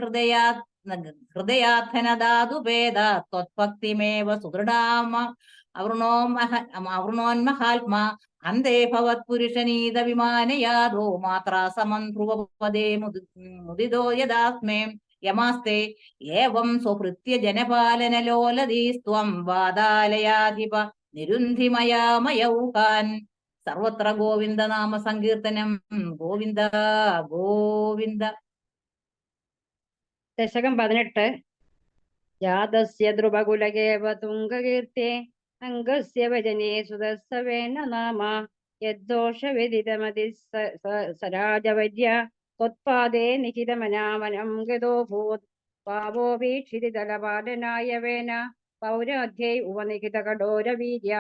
ഹൃദയാധനദാതുഭേദ ത്വത്ഭക്തിമേവ സുദൃഢാമ അവൃണോന്മഹാത്മാ അന്തേ ഭവത്പുരുഷനീത വിമാനയാദോ മാത്രാ സമം ധ്രുവപദേ മുദിതോ യദാസ്മേ യമാസ്തേ ഏവം സ്വഭൃത്യ ജനപാലനലോലതീസ്ത്വം വാദാലയാധിപ നിരുന്ധിമയാമയൗകാൻ. സർവത്ര ഗോവിന്ദ നാമ സങ്കീർത്തനം. ഗോവിന്ദ ഗോവിന്ദ. ദശകം 18. ജാതസ്യ ധ്രുവകുലകേവ തുംഗകീർത്തേ അംഗസ്യ ഭജനേ സുതസ്സവേന നാമ യദ്ദോഷവിദിതമതി സരാജവര്യ ത്വത്പാദേ നിഹിതമനാമനം ഗതോഭൂത് പാവോപീക്ഷിതലപാലനായ വേന പൗരാധ്യൈ ഉപനിഹിതകഠോരവീര്യ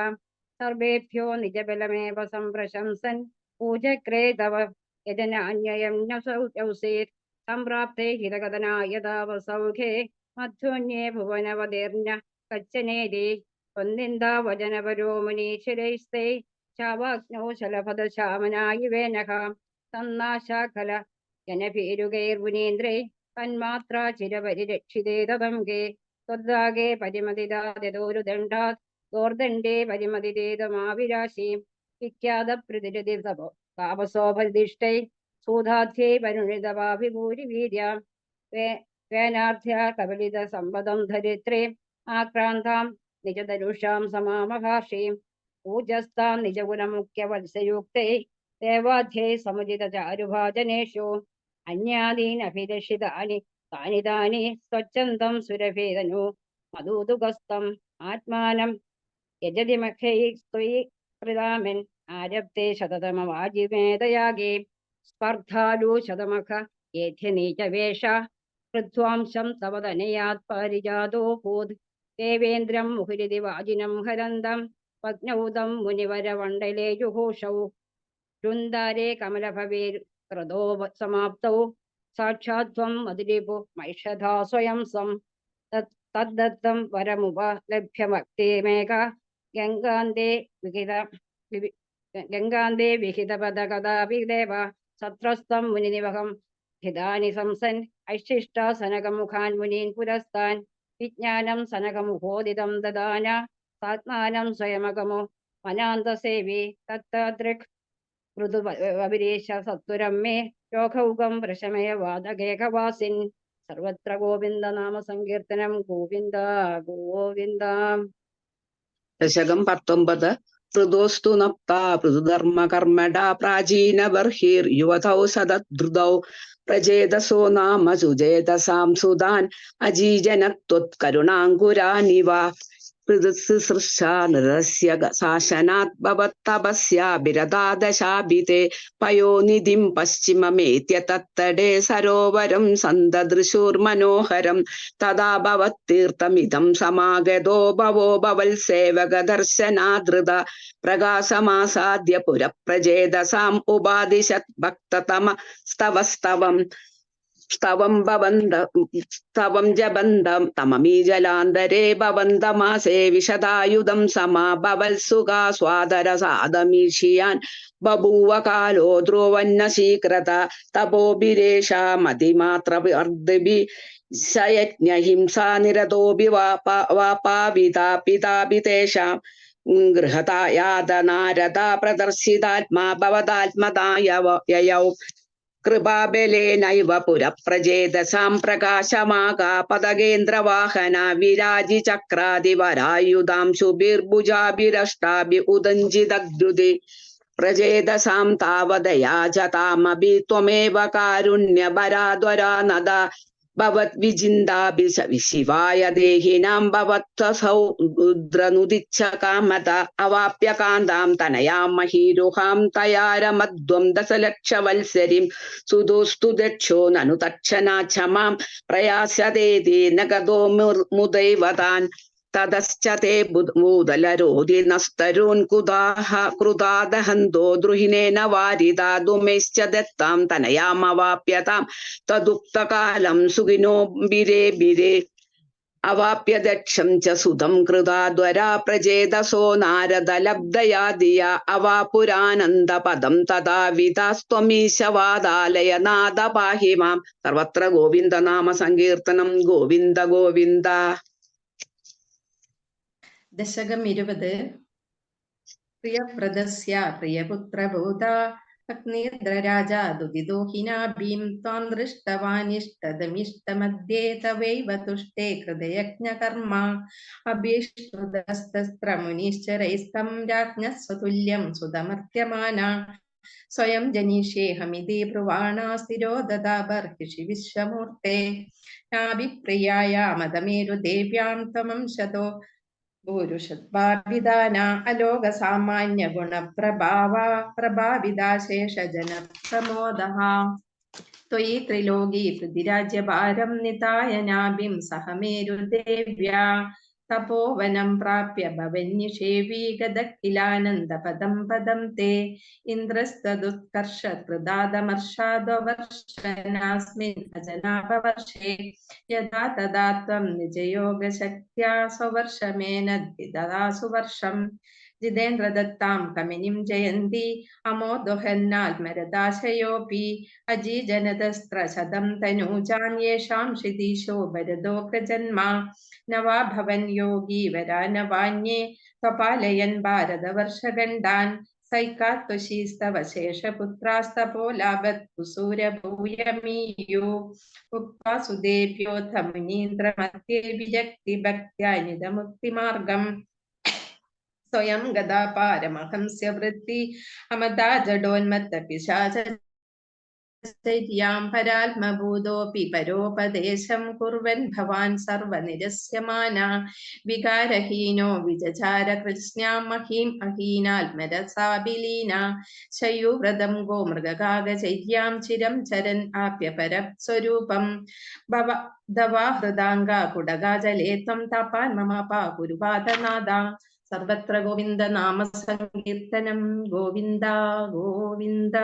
സർവേഭ്യോ നിജബലമേവ സംപ്രശംസൻ പൂജക്രേ തവ യജനാന്യയം ന്യസൗസീത് സംപ്രാപ്തേ ഹിതകഥനായ താവസൗഖേ മധ്യോന്യേ ഭുവനവതീർണ്യ കച്ചനേതി വന്ദിന്ദാ വചനപരോ മുനീശ്വരൈസ്തേ ശാവാഗ്നോ ശലഭദശാമനായി വേനഃ സന്നാശാഖല ജനഭീരുകൈർമുനീന്ദ്രേ തന്മാത്രാ ചിരപരിരക്ഷിതേ തദംഗേ ത്വദ്ദാഗേ പരിമതിദാദോരുദണ്ഡാത് ഗോർദണ്ഡേ പരിമതിദേതമാവിരാശി വിഖ്യാത പ്രതിരതി താപസോപദിഷ്ടൈ സൂതാധ്യൈ പരിണിതവാഭിഭൂരി വീര്യാം വേനാർത്ഥ്യ കബലിത സമ്പദം ധരിത്രേ ആക്രാന്താം നിജതരുഷാം സമാമഹാഷീം ഊജസ്താം നിജഗുണമുഖ്യ വത്സയുക്തൈ ദേവാധ്യൈ സമുചിത ചാരുഭാജനേഷു അന്യാദീനഭിരക്ഷിതാനി താനി താനി സ്വച്ഛന്തം സുരഭേദനു മധുതുകസ്തം ആത്മാനം യജതിമഖൈ സ്ത്രീ പ്രദാമൻ ആരബ്ധേ ശതതമവാജിമേതയാഗേ സ്പർദ്ധാലു ശതമഖ ഏധ്യനീചവേഷ പൃഥ്വാംശം തവതനയാത് പാരിജാതോ ഭൂത് ദേവേന്ദ്രം മുഹുരിതി വാജിനം ഹരന്തം പഗ്നൗതം മുനിവരവണ്ഡലേ ജുഹൂഷൗ വൃന്ദാരേ കമലഭവേർ ക്രതോ സമാപ്തൗ സാക്ഷാത്വം മധുരിപു മൈഷധാ സ്വയം സം തദ്ദത്തം വരമുപലഭ്യമക്തിമേക ഗംഗാന്തേ വിഹിതപദകഥാഭിദേവ സത്രസ്തം മുനിനിവഹം ഹിതാനി സംസൻ ഐശിഷ്ടാ സനകമുഖാൻ മുനീൻ പുരസ്താൻ വിജ്ഞാനം സനകമുഹോദിതം ദദാന സാത്മാനം സ്വയമകമോ മനാന്തസേവി തത്താദൃക് മൃദുവരീശ സത്വരം മേ രോഗൗകം വൃഷമയ വാദകേകവാസിൻ. സർവത്ര ഗോവിന്ദ നാമ സങ്കീർത്തനം. ഗോവിന്ദ ഗോവിന്ദ. ദശകം 19. ഋതോസ്തു നപ്ത പൃഥുധർമ്മ കർമ്മട പ്രാചീന ബർഹിർ യുവതൗ സദധൃതൗ പ്രചേതസോ നാമ സുചേതസാം സുതാൻ അജീജനത്വത്കരുണാങ്കുരാനിവ പൃഥുസൃശാനരസ്യ ശാസനാത് ഭവത്തപസ്യാഭിരതാദശാഭിതേ പയോനിധിം പശ്ചിമമേത്യ തത്തടേ സരോവരം സന്തദൃശൂർമനോഹരം തഥാ ഭവത്തീർത്ഥമിദം സമാഗതോ ഭവോ ഭവത്സേവകദർശനാദൃത പ്രകാശമാസാദ്യ പുരപ്രചേതസാം ഉപാദിശത് ഭക്തതമ സ്തവസ്തവം സ്തവം ജബന്തം തമമീജലാന്തരേ ഭവന്തമാസേ വിശദായുധം സമാ ഭവത്സുഖാ സ്വാദരസാദമീഷിയാൻ ബഭൂവ കാലോ ധ്രുവന്നശീകൃത തപോഭിരേഷാ മതിമാത്രവർദ്ധിഭി സയജ്ഞഹിംസാ നിരതോഭി വാപാപിതാപിതാപിതേഷാം ഗൃഹതായാതനാരത പ്രദർശിതാത്മാ ഭവതാത്മതായയൗ കൃപാബലേനൈവ പുരപ്രചേതസാം പ്രകാശമാകാ പദകേന്ദ്രവാഹന വിരാജി ചക്രാദിവരായുധാംശുഭിർഭുജാഭിരഷ്ടാഭി ഉദഞ്ചിതദ്രുതി പ്രചേതസാം താവദയാചതാമഭി ത്വമേവ കാരുണ്യഭരാദ്വരാനദ ഭവദ്വിജിന്ദാഭി ശിവായ ദേഹിനാം ഭവത്വസൗ രുദ്രനുദിച്ഛ കാമത അവാപ്യ കാന്താം തനയാം മഹീരുഹാം തയാരമധ്വം ദശലക്ഷവത്സരിം സുദോസ്തു ദക്ഷോ നനു തക്ഷനാക്ഷമാം പ്രയാസ്യതേതി നഗതോ മുദൈവതാൻ തതശ്ച തേ ഭൂതലരോധി നസ്തരൂൻ കൃതാദഹന്തോ ദ്രുഹിനേന വാരിതാദുമേശ്ച ദത്താം തനയാമവാപ്യതാം തദുക്തകാലം സുഖിനോ ബിരേ ബിരേ അവാപ്യ ദക്ഷം ച സുതം കൃതാദ്വരാ പ്രചേതസോ നാരദലബ്ധയാ ദിയ അവാപുരാനന്ദ പദം തഥാവിതാസ്ത്വമീശവാദാലയ നാദ പാഹി മാം. സർവത്ര ഗോവിന്ദ നാമ സങ്കീർത്തനം. ഗോവിന്ദ ഗോവിന്ദ. ദശകം 20. പ്രിയവ്രതസ്യ പ്രിയപുത്രബോധ അഗ്നിദ്രരാജ ദുദിദോഹിനാഭീം ത്വാം ദൃഷ്ടവാനിഷ്ടതമിഷ്ടമധ്യേ തവൈവ തുഷ്ടേ ഹൃദയജ്ഞകർമ്മ അഭീഷ്ടമുനിശ്ചരൈസ്തം രാജ്ഞഃ സ്വതുല്യം സുതമർത്യമാന സ്വയം ജനീഷ്യേഹമിതി ബ്രുവാണാ സ്ഥിരോ ദദാബർഹിഷി വിശ്വമൂർത്തെ നാഭിപ്രിയായ മദമേരുദേവ്യാം ത്വമംശതോ ഭൂരുഷദ്ഭാവിധാന അലോക സാമാന്യ ഗുണപ്രഭാവ പ്രഭാവിദാശേഷജന പ്രമോദഃ ത്വയി ത്രിലോകീ പൃഥിരാജ്യഭാരം നിതായ നാഭിം സഹമേരുദേവ്യാ തപോവനം പ്രാപ്യ ഭവന്യഷേവീ ഗദക്കിലാനന്ദപദം പദം തേ ഇന്ദ്രസ്തദുത്കർഷ കൃതാദമർഷാദ്വർഷനാസ്മിൻ അജനാപവർഷേ യഥാ തഥാ ത്വം നിജയോഗശക്ത്യാ സ്വവർഷമേനദ്വിദാസു വർഷം ജിതേന്ദ്രദത്താം കമിനിം ജയന്തി അമോദോഹന്നാത്മരദാശയോപി അജീജനതസ്ത്രശതം തനൂജാൻ യേഷാം ശിതീശോ ഭരതോഗ്രജന്മ നവാ ഭവൻ യോഗീ വരാനവാന്യേ ത്വപാലയൻ ഭാരതവർഷഗണ്ഡാൻ സൈകാത്വശീസ്തവ ശേഷപുത്രാസ്തപോലാവത് കുസൂരഭൂയമീയോ ഉക്വാ സുദേഭ്യോഥ മുനീന്ദ്രമധ്യേ വിജക്തി ഭക്ത്യാനിതമുക്തിമാർഗം സ്വയം ഗദാ പാരമഹംസ്യ വൃത്തി അമതാ ജഡോന്മത്ത പിശാചര്യാം പരാത്മഭൂതോപി പരോപദേശം കുർവൻ ഭവാൻ സർവനിരസ്യമാന വികാരഹീനോ വിജചാര കൃഷ്ണ്യാം മഹീം അഹീനാത്മരസാഭിലീന ശയൂവ്രതം ഗോമൃഗകാഗചര്യാം ചിരം ചരൻ ആപ്യ പരസ്വരൂപം ദവാ ഹൃദാംഗ കുടഗാജലേ ത്വം താപാൻ മമാപാ കുരുപാദനാദ സർവത്ര ഗോവിന്ദ നാമ സങ്കീർത്തനം. ഗോവിന്ദ ഗോവിന്ദ.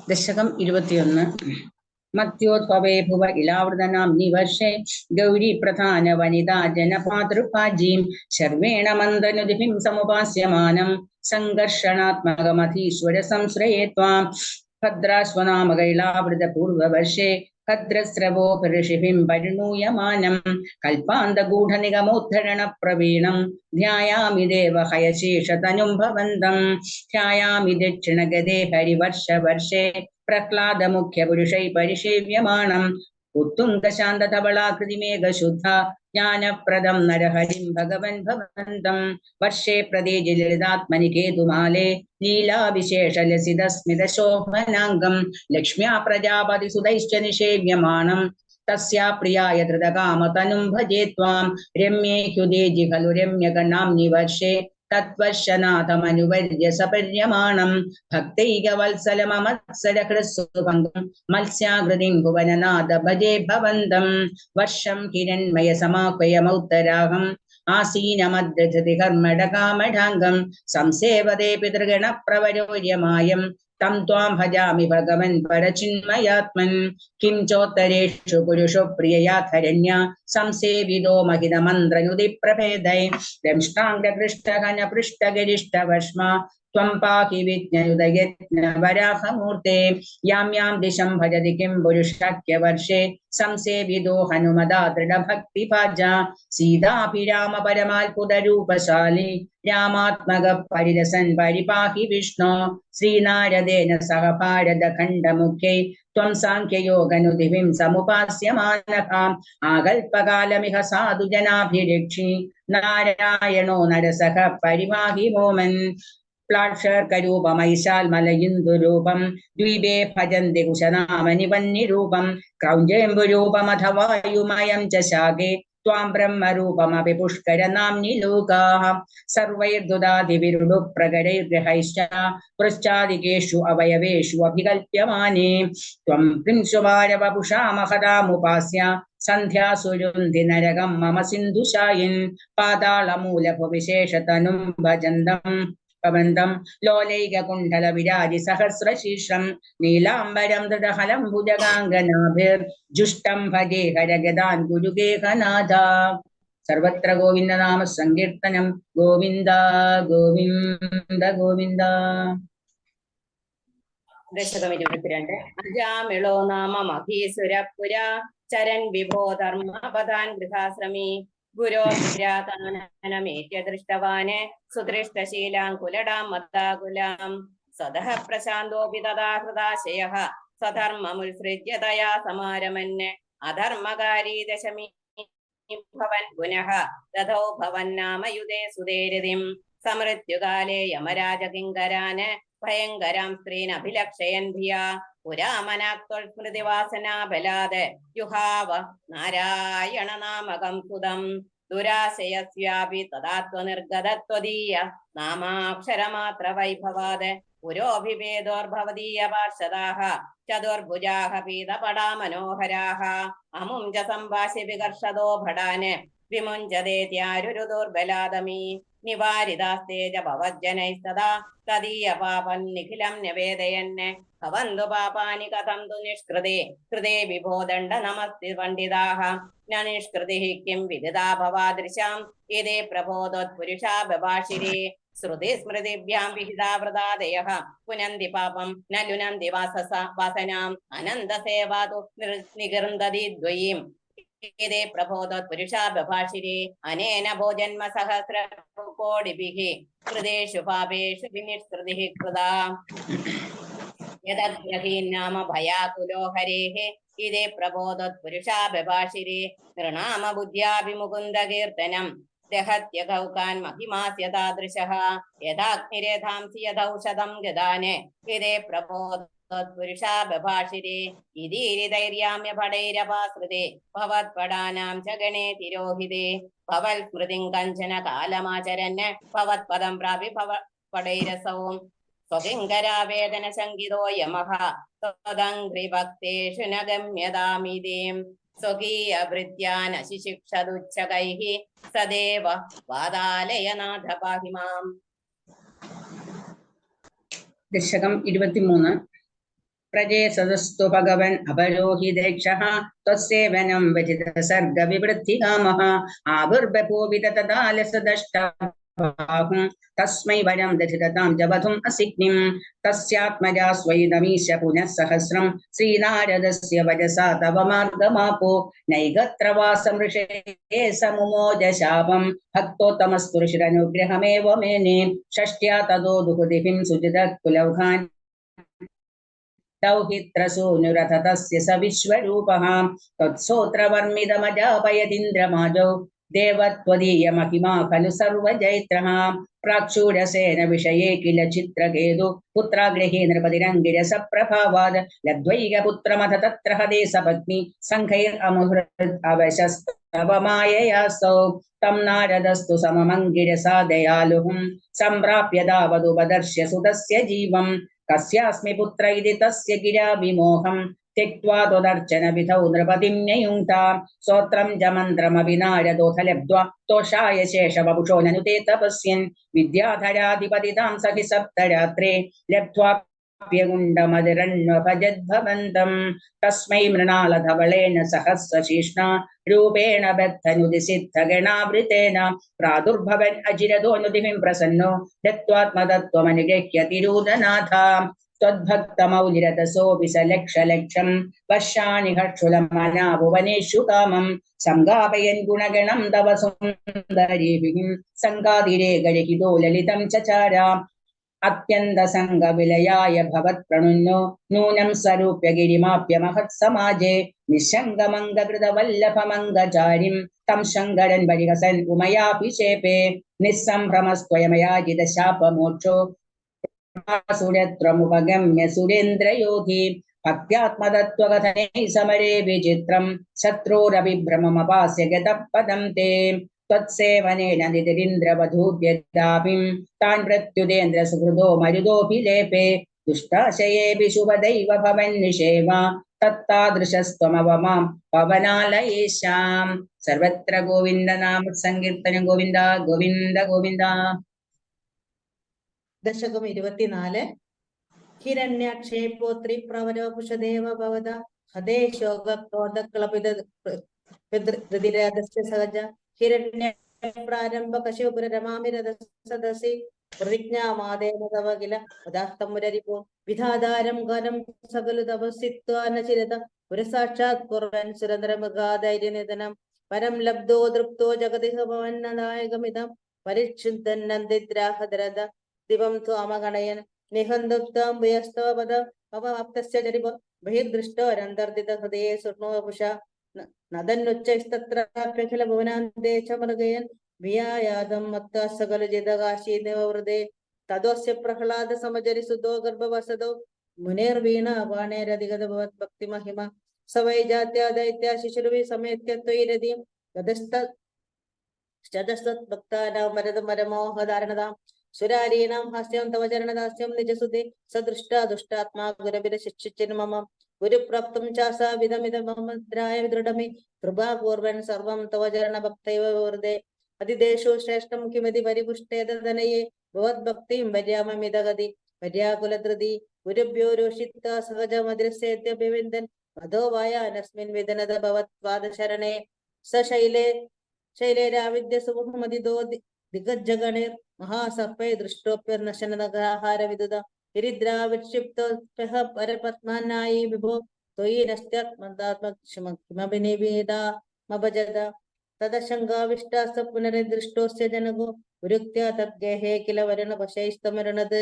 ദശകം 21. മത്യോദ്ഭവേ ഭുവ ഇലാവൃതനാംനി വർഷേ ഗൗരി പ്രധാന വനിതാ ജനപാതൃപാജീം ശർവേണ മന്ദനുദിഭിം സമുപാസ്യമാനം സംഘർഷണാത്മകമധീശ്വര സംശ്രയേ ത്വാം ഭദ്രാശ്വനാമകൈലാവൃത പൂർവവർഷേ ഭദ്രസ്രവോപഋഷിഭിം പരിണൂയമാനം കൽപ്പാന്തഗൂഢനിഗമോദ്ധരണ പ്രവീണം ധ്യായാമി ദേവഹയശേഷതനും ഭവന്തം ധ്യായാമി ദക്ഷിണഗതേ ഹരിവർഷവർഷേ പ്രഹ്ലാദമുഖ്യപുരുഷൈ പരിഷേവ്യമാണം ഉത്തുംഗശാന്തധവളാകൃതിമേഘശുദ്ധ ജ്ഞാനപ്രദം നരഹരിം ഭഗവൻ ഭവന്തം വർഷേ പ്രദേജി ലളിതാത്മനി കേതുമാലേ ലീലാവിശേഷലസിതസ്മിത ശോഭനാംഗം ലക്ഷ്മ്യാ പ്രജാപതി സുതൈശ്ച നിഷേവ്യമാണം തസ്യാ പ്രിയായ ധൃതകാമതനും ഭജേ ത്വാം രമ്യേ ഹ്യുദേജി ഖലു രമ്യഗണാംനി വർഷേ തത്വർഷനാഥമനുവർയ സപര്യമാണം ഭക്തൈകവത്സലമമത്സരഹൃത്സുഭംഗം മത്സ്യാകൃതിം ഭുവനനാഥ ഭജേ ഭവന്തം വർഷം ഹിരൺമയ സമാഹ്വയമൗത്തരാഹം ആസീനമദ്രജതി കർമ്മടകാമഠാംഗം സംസേവതേ പിതൃഗണ പ്രവരോര്യമായം തം ത്വാം ഭജാമി ഭഗവൻ പരചിന്മയാത്മൻ കിം ചോത്തരേഷു പുരുഷോ പ്രിയയാധരണ്യ സംസേവിതോ മഹിതമന്ത്രനുതി പ്രഭേദൈ ദംഷ്ടാംഗപൃഷ്ടഘന പൃഷ്ടഗരിഷ്ടവർഷ്മ ത്വം പാഹി വിജ്ഞനുദയജ്ഞവരാഹമൂർത്തെ യാം യാം ദിശം ഭജതി കിം പുരുഷാഖ്യവർഷേ സംസേവിതോ ഹനുമതാ ദൃഢഭക്തിഭാജ സീതാഭിരാമ പരമാത്ഭുതരൂപശാലി രാമാത്മക പരിരസൻ പരിപാഹി വിഷ്ണു ശ്രീനാരദേന സഹ ഭാരതഖണ്ഡമുഖ്യൈ ത്വം സാഖ്യയോഗനുദിവിം സമുപാസ്യമാനഃ ആകൽപകാലമിഹ സാധുജനാഭിരക്ഷി നാരായണോ നരസഖ പരിപാഹി മോമൻ പ്ലാക്ഷർക്കരൂപമൈശാൽമലയിന്ദുരൂപം ദ്വീപേ ഭജന്തി കുശനാമനിവന്യരൂപം ക്രൗഞ്ജേംബുരൂപമഥവായുമയം ച ശാഖേ ത്വാം ബ്രഹ്മരൂപമപി പുഷ്കരനാംനി ലോകാഃ സർവൈർദുദാതിവിരുഡു പ്രകരൈർഗ്രഹൈശ്ച പൃശ്ചാദികേഷു അവയവേഷു അഭികൽപ്യമാനേ ത്വം പ്രിംശുമാരവപുഷാ മഹദാമുപാസ്യ സന്ധ്യാസുരുന്ധി നരകം മമ സിന്ധുശായിൻ പാതാളമൂലഭുവിശേഷതനും ഭജന്തം പുഷ്പബന്ധം ലോലൈകകുണ്ഡല വിരാജി സഹസ്രശീർഷം നീലാംബരം ദൃഢഹലം ഭുജഗാംഗനാഭിർജുഷ്ടം ഭജേ ഹരഗദാൻ ഗുരുഗേഹനാഥ. സർവത്ര ഗോവിന്ദ നാമ സങ്കീർത്തനം ഗോവിന്ദ ഗോവിന്ദ ഗോവിന്ദ. ദശകം 22. അജാമിളോ നാമ മഹീസുരപുര ചരൻ വിഭോ ധർമ്മപദാൻ ഗൃഹാശ്രമി ഗുരോഗ്രതാനമേത്യ ദൃഷ്ടവാന് സുദൃഷ്ടശീലാംകുലടാം മത്താകുലാം സ്വതഃ പ്രശാന്തോപി തഥാ ഹൃദാശയഃ സ്വധർമ്മമുത്സൃജ്യ തയാ സമാരമന് അധർമ്മകാരീ ദശമി ഭവൻ പുനഃ തഥോ ഭവന്നാമയുധേ സുതേരതിം സമൃത്യുകാലേ യമരാജകിങ്കരാന് ഭയങ്കരാം സ്ത്രീൻ അഭിലക്ഷയൻ ഭിയാ പുരാമനാക്തൊൾ സ്മൃതിവാസനാ ബലാത് യുഹാവ നാരായണ നാമകം സുതം ദുരാശയസ്യാപി തദാത്വനിർഗതത്വദീയ നാമാക്ഷരമാത്ര വൈഭവാത് പുരോഭിഭേദോർഭവദീയ പാർഷദാഃ ചതുർഭുജാഃ പീതപടാ മനോഹരാഃ അമും ച സംഭാഷ്യ വികർഷദോ ഭടാന് വിമുഞ്ചതേത്യാരുരു ദുർബലാദമീ നിവാരിതാസ്തേജ ഭവജ്ജനൈസ്തദാ തദീയ പാപം നിഖിലം നിവേദയന് ഭവന്തു പാപാനി കഥം തു നിഷ്കൃതേ കൃതേ വിഭോ ദണ്ഡ നമസ്തി പണ്ഡിതാഃ ന നിഷ്കൃതിഃ കിം വിദിതാ ഭവാദൃശാം യദേ പ്രബോധോത്പുരുഷാ ബഭാഷിരേ ശ്രുതി സ്മൃതിഭ്യാം വിഹിതാ വൃതാദയഃ പുനന്തി പാപം ന ലുനന്തി വാസനാം അനന്തസേവാതു നിഗൃന്തതി ദ്വയീം യദേ പ്രബോധോത്പുരുഷാ ബഭാഷിരേ അനേന ഭോജന്മ സഹസ്രകോടിഭിഃ കൃതേഷു പാപേഷു വിനിഷ്കൃതിഃ കൃതാ യദഗ്രഹീന്നാമ ഭയാകുലോ ഹരേഃ ഇതേ പ്രബോധോത്പുരുഷാ ബഭാഷിരേ നൃണാമ ബുദ്ധ്യാഭിമുകുന്ദ കീർത്തനം ദഹത്യഘൗകാൻ മഹിമാസ്യ താദൃശഃ യഥാഗ്നിരേധാംസി യഥൗഷധം ഗദാന് ഇതേ പ്രബോധോത്പുരുഷാ ബഭാഷിരേ ഇതീരിധൈര്യാമ്യ പടൈരപാശ്രിതേ ഭവത്പടാനാം ച ഗണേ തിരോഹിതേ ഭവൽ സ്മൃതിം കഞ്ചന കാലമാചരന് ഭവത്പദം പ്രാപി ഭവ പടൈരസവും സ്വകിങ്കരാവേദന ശങ്കിതോ യമഃ തദംഘ്രിഭക്തേഷു ന ഗമ്യതാമിതീം സ്വകീയ ഭൃത്യാനശിശിക്ഷതുച്ഛകൈഃ സദേവ വാതാലയനാഥ പാഹി മാം. ദശകം 23. പ്രജേ സദസ്തു ഭഗവൻ അപരോഹിതേക്ഷഃ ത്വസേവനം വ്യതിത സർഗ വിവൃദ്ധികാമഃ ആവിർബഭൂവിത തദാ ലസദഷ്ടബാഹും തസ്മൈ വരം ദധിതതാം ജവധും അസിഗ്നിം തസ്യാത്മജാ സ്വൈതമീശ പുനഃ സഹസ്രം ശ്രീനാരദസ്യ വജസാ തവ മാർഗമാപോ നൈഗത്ര വാസം ഋഷേ സമുമോജ ശാപം ഭക്തോത്തമസ്തു ഋഷിരനുഗ്രഹമേവ മേനെ ഷഷ്ട്യാ തദോ ദുഹുദിഭിം സുജിത കുലൗഘാൻ ദൗഹിത്രസൂനുരഥ തസ്യ സ വിശ്വരൂപഃ തത്സോത്രവർമിതമജാപയതിന്ദ്രമാജൗ ദേവത്വദീയ മഹിമാ ഖലു സർവജൈത്രഃ പ്രാക്ഷൂരസേന വിഷയേ കില ചിത്രകേതു പുത്രാഗ്രഹേ നൃപതിരംഗിരസ പ്രഭാവാദ് ലദ്വൈക പുത്രമഥ തത്ര ഹദേ സപത്നി സംഘൈർ അമുഹൃത് അവശസ്തവമായയാസൗ തം നാരദസ്തു സമമംഗിരസാ ദയാലുഃ സംപ്രാപ്യ താവതുപദർശ്യ സുതസ്യ ജീവം കസ്യാസ്മി പുത്ര ഇതി തസ്യ ഗിരാ വിമോഹം त्यक्त्वा त्वदर्चन विधौ नृपतिं न्ययुङ्क्ता स्तोत्रं च मन्त्रमपि नारदोऽथ लब्ध्वा तोषाय शेषवपुषो ननुते तपस्यन् विद्याधराधिपतितां सखि सप्तरात्रे लब्ध्वाप्यगुण्डमदिरण्वभजद्भवन्तं तस्मै मृणालधवलेन सहस्रशीर्ष्णा रूपेण बद्धनुदिसिद्धगणावृतेन प्रादुर्भवन् अजिरदोऽनुदिभिं प्रसन्नो दत्त्वात्मतत्त्वमनुगृह्य तिरूदनाथा त्वद्भक्तमौलिरतसोऽपि स लक्षलक्षं वर्षाणि हर्षुलमनाभुवनेषु कामं संगापयन् गुणगणं तव सुन्दरीभिः संगातिरे गलिहितो ललितं चचारा अत्यन्तसङ्गविलयाय भवत्प्रणुन्नो नूनं स्वरूप्य गिरिमाप्य महत्समाजे निःशङ्गमङ्गकृतवल्लभमङ्गचारिं तं शङ्करन् परिहसन् उमयाभिषेपे निःसम्भ्रमस्त्वयमयाजितशापमोक्षो सुरत्रमुपगम्य सुरेन्द्रयोगी भक्त्यात्मतत्त्वकथनैः समरे विचित्रं शत्रोरभिभ्रममपास्य गतः पदं ते त्वत्सेवनेन नितिरिन्द्रवधूभ्यदापिं तान् मृत्युदेन्द्र सुहृदो मरुदोऽभिलेपे दुष्टाशयेऽपि शुभदैव भवन्निषेवा तत्तादृशस्त्वमवमां पवनालयेशां. सर्वत्र गोविन्द नाम संकीर्तनं गोविन्द गोविन्द गोविन्द. ദശകം 24. ഹിരണ്യക്ഷേപോത്രി പ്രവരോപുഷദേവ ഭവത ഹതേ ശോക ക്രോധക്ലപിതൃതിരാദസ്യ സഹജ ഹിരണ്യ പ്രാരംഭ കശിപുര രമാമി രഥസദസി പ്രതിജ്ഞാമാദേന തവ കില ഉദാസ്തമുരരിപോ വിധാധാരം ഘനം സകലു തപസ്സിത്വാനചിരത പുരസാക്ഷാത് കുർവൻ സുരന്ദ്രമൃഗാധൈര്യനിധനം പരം ലബ്ധോ തൃപ്തോ ജഗതിഹ ഭവന്നനായകമിതം പരിക്ഷുദ്ധന്നന്ദിദ്രാഹദരത ദിവം ത്വാമഗണയൻ നിഹന്തുപ്താം ഭയസ്തവപദ അവാപ്തസ്യ ചരിപ ബഹിർദൃഷ്ടോരന്തർദിത ഹൃദയേ സുഷ്ണോപുഷ നദന്നുച്ചൈസ്തത്രാപ്യഖില ഭുവനാന്തേ ച മൃഗയൻ വിയായാദം മത്ത സകലജിതകാശീദേവവൃതേ തദോസ്യ പ്രഹ്ലാദ സമജരി സുതോ ഗർഭവസദോ മുനേർവീണ ബാണേരധിഗത ഭവത് ഭക്തി മഹിമ സവൈ ജാത്യ ദൈത്യ ശിശുർവി സമേത്യ ത്വയിരതിം ഗതസ്തത് ഭക്താനാം മരമോഹധാരണതാം സുരാരീണാം ഹാസ്യം തവ ചരണദാസ്യം നിജസുതി സദൃഷ്ട ദുഷ്ടാത്മാ ഗുരവിര ശിക്ഷിച്ചിന് മമ ഗുരുപ്രാപ്തം ചാസാ വിധമിതമദ്രായ ദൃഢമി കൃപാപൂർവൻ സർവം തവ ചരണ ഭക്തൈവ വൃതേ അതിദേശോ ശ്രേഷ്ഠം കിമതി പരിപുഷ്ടേതനയേ ഭവദ്ഭക്തിം വര്യാമമിതഗതി വര്യാകുലധൃതി ഗുരുഭ്യോ രോഷിത്ത സഹജമദ്രസേത്യഭിവിന്ദൻ അധോ വായാനസ്മിൻ വിദനത ഭവത് പാദശരണേ ശൈലേരാവിദ്യ സുമുഹമതിദോ ദിഗജ്ജഗണേർ മഹാസർപ്പേ ദൃഷ്ടോപ്യർനശനഹാര വിദുത ഹിരിദ്രാവിക്ഷിപ്തോപ്യഹ പരപത്മാനായി വിഭോ ത്വയി നസ്ത്യാത്മദാത്മകിമഭിനിവേദാമഭജത തദശങ്കാവിഷ്ടാസ പുനരദൃഷ്ടോസ്യ ജനകോ ഗുരുക്ത്യാ തദ്ഗേഹേ കില വരുണപശൈസ്തമരുണത്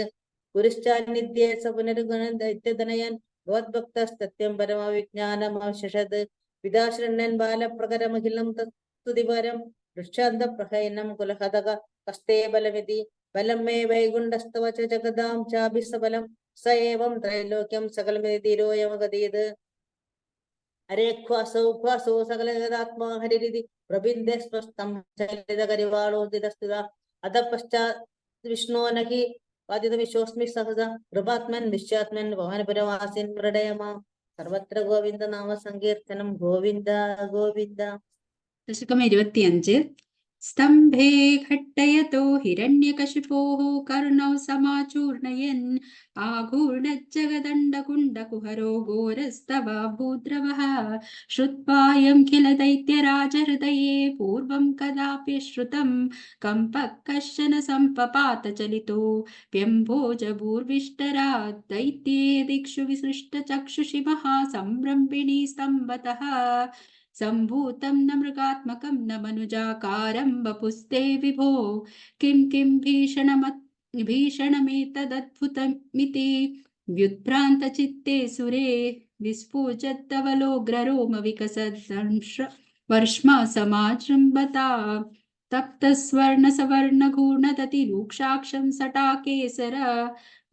ഗുരുശ്ചാന്നിധ്യേ സ പുനരുഗണ ദൈത്യതനയൻ ഭവദ്ഭക്തസ്തത്യം പരമവിജ്ഞാനമവശത് വിദാശൃണ്ണൻ ബാലപ്രകരമഖിലം തസ്തുതിപരം വൃക്ഷാന്തപ്രഹൈനം കുലഹതക കസ്തേ ബലമിതി ബലം മേ വൈകുണ്ഠസ്തവ ച ജഗദാം ചാഭിസബലം സ ഏവം ത്രൈലോക്യം സകലമിതിരോയമഗതീത് അരേഖ്വാസൗഖ്വാസോ സകലഗതാത്മാ ഹരിരിതി പ്രബിന്ദേ സ്വസ്തം ചലിതകരിവാളോദിതസ്തുത അത പശ്ചാത് വിഷ്ണോ നഹി വാദിതവിശ്വസ്മി സഹസ കൃപാത്മൻ വിശ്വാത്മൻ ഭവനപുരവാസിൻ മൃഡയമാ സർവത്ര ഗോവിന്ദ നാമ സങ്കീർത്തനം ഗോവിന്ദ ഗോവിന്ദ. ദശകം 25. സ്തംഭേ ഘട്ടയതോ ഹിരണ്യകശിപോഃ കർണൗ സമാചൂർണയൻ ആഘൂർണജ്ജഗദണ്ഡകുണ്ഡകുഹരോ ഘോരസ്തവ ഭൂദ്രവഃ ശ്രുത്വായം കില ദൈത്യരാജഹൃദയേ പൂർവം കദാപ്യശ്രുതം കമ്പഃ കശ്ചന സംപപാത ചലിതോ വ്യംഭോജഭൂർവിഷ്ടരാത് ദൈത്യേ ദിക്ഷു വിസൃഷ്ടചക്ഷുഷി മഹാസംഭ്രംഭിണീ സ്തംഭതഃ സംഭൂതം ന മൃഗാത്മകം ന മനുജാകാരം വപുസ്തേ വിഭോ കിം കിം ഭീഷണമേതദ്ഭുതമിതി വ്യുത്ഭ്രാന്തചിത്തേ സുരേ വിസ്ഫുജത്തവലോഗ്രരോമ വികസദ്വർഷ്മ സമാജൃംഭതാ തപ്തസ്വർണസവർണഘൂർണതതിരൂക്ഷാക്ഷം സടാകേസര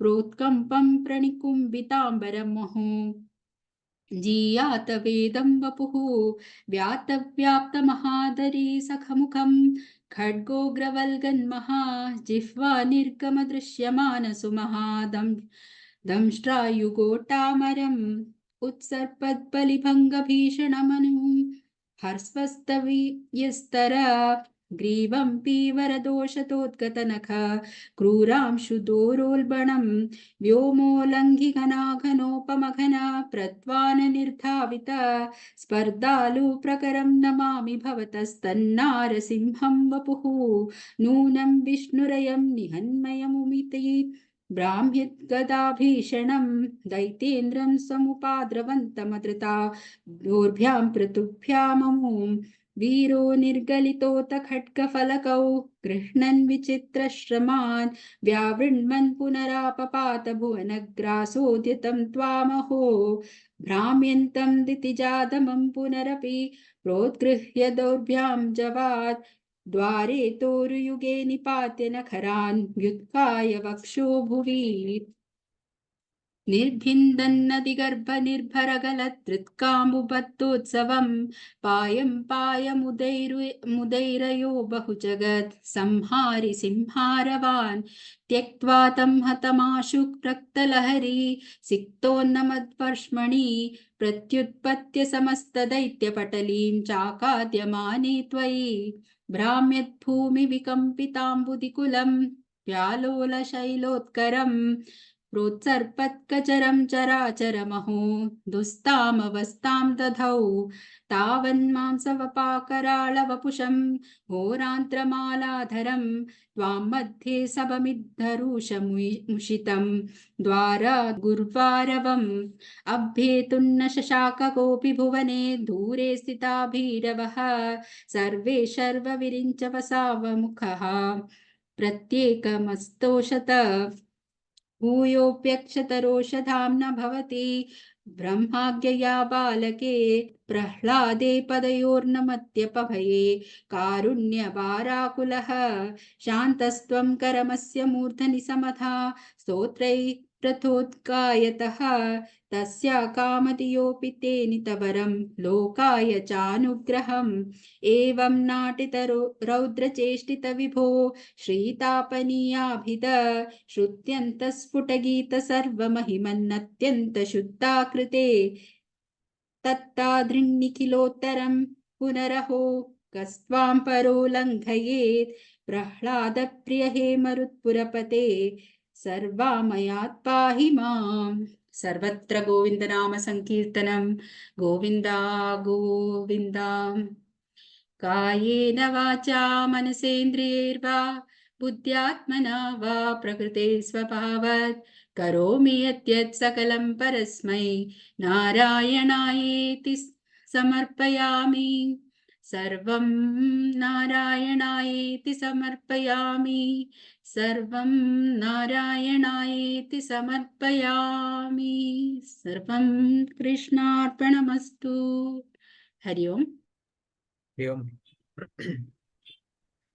പ്രോത്കമ്പം പ്രണികുംഭിതാംബരമഹോ ജീയാത വേദം വപുഃ വ്യാപ്തമഹാദരീ സഖമുഖം ഖഡ്ഗോഗ്രവൽഗന്മഹാ ജിഹ്വാ നിർഗമദൃശ്യമാനസുമഹാദം ദംഷ്ട്രായുഗോട്ടാമരം ഉത്സർപ്പദ്ബലിഭംഗഭീഷണമനു ഹർസ്വസ്തവിയസ്തര ग्रीवं पीवरदोषतोद्गतनख क्रूरांशुदोरोल्बणं व्योमोल्लङ्घिघनाघनोपमघना प्रत्वाननिर्धावित स्पर्धालु प्रकरं नमामि भवतस्तन्नारसिंहं वपुः नूनं विष्णुरयं निहन्मयमुमिति ब्राह्म्यद्गदाभीषणं दैतेन्द्रं समुपाद्रवन्तमदृता दोर्भ्यां पृथुभ्याममुं वीरो निर्गलितोत खड्गफलकौ गृह्णन् विचित्रश्रमान् व्यावृण्मन् पुनरापपात भुवनग्रासोद्यतं त्वामहो भ्राम्यन्तं दितिजादमं पुनरपि प्रोद्गृह्य दौर्भ्यां जवात् द्वारे तोरुयुगे निपात्य नखरान् व्युत्काय वक्षो भुवि निर्भिन्दन्नदिगर्भनिर्भरगलत्कृत्कामुपत्तोत्सवं पायं पायमुदैरयो बहुजगत् संहारि सिंहारवान् त्यक्त्वा तं हतमाशु रक्तलहरी सिक्तोन्नमद्वर्ष्मणि प्रत्युत्पत्य समस्तदैत्यपटलीं चाकाद्यमाने त्वयि भ्राम्यद्भूमिविकम्पिताम्बुदिकुलं व्यालोलशैलोत्करम् प्रोत्सर्पत्कचरं चराचरमहो दुस्तामवस्तां दधौ तावन्मांसवपाकराळवपुषं होरान्त्रमालाधरं त्वां मध्ये सबमिद्धरुषमुषितं द्वारा गुर्वारवम् अभ्येतुन्न शशाक कोऽपि भुवने दूरे स्थिता भीरवः सर्वे शर्वविरिञ्च वसावमुखः प्रत्येकमस्तोषत भूयोऽप्यक्षतरोषधाम्ना भवति ब्रह्माज्ञया बालके प्रह्लादे पदयोर्नमत्यपभये कारुण्यवाराकुलः शान्तस्त्वं करमस्य मूर्धनि समथा स्तोत्रै रथोत्कायतः तस्या कामतियोऽपि तेनितवरं लोकाय चानुग्रहम् एवं नाटितरो रौद्रचेष्टित विभो श्रीतापनीयाभिद श्रुत्यन्तस्फुटगीत सर्वमहिमन्नत्यन्तशुद्धाकृते तत्तादृन्निखिलोत्तरं पुनरहो कस्त्वां परो लङ्घयेत् प्रह्लादप्रिय हे मरुत्पुरपते सर्वामयात् पाहि माम् सर्वत्र गोविन्दनाम संकीर्तनं गोविन्दा गोविन्दा कायेन वाचा मनसेन्द्रियैर्वा बुद्ध्यात्मना वा प्रकृते स्वभावात् करोमि यत् सकलं परस्मै नारायणायेति समर्पयामि सर्वं नारायणायेति समर्पयामि सर्वं नारायणायेति समर्पयामि सर्वं कृष्णार्पणमस्तु ഹരി ഓം.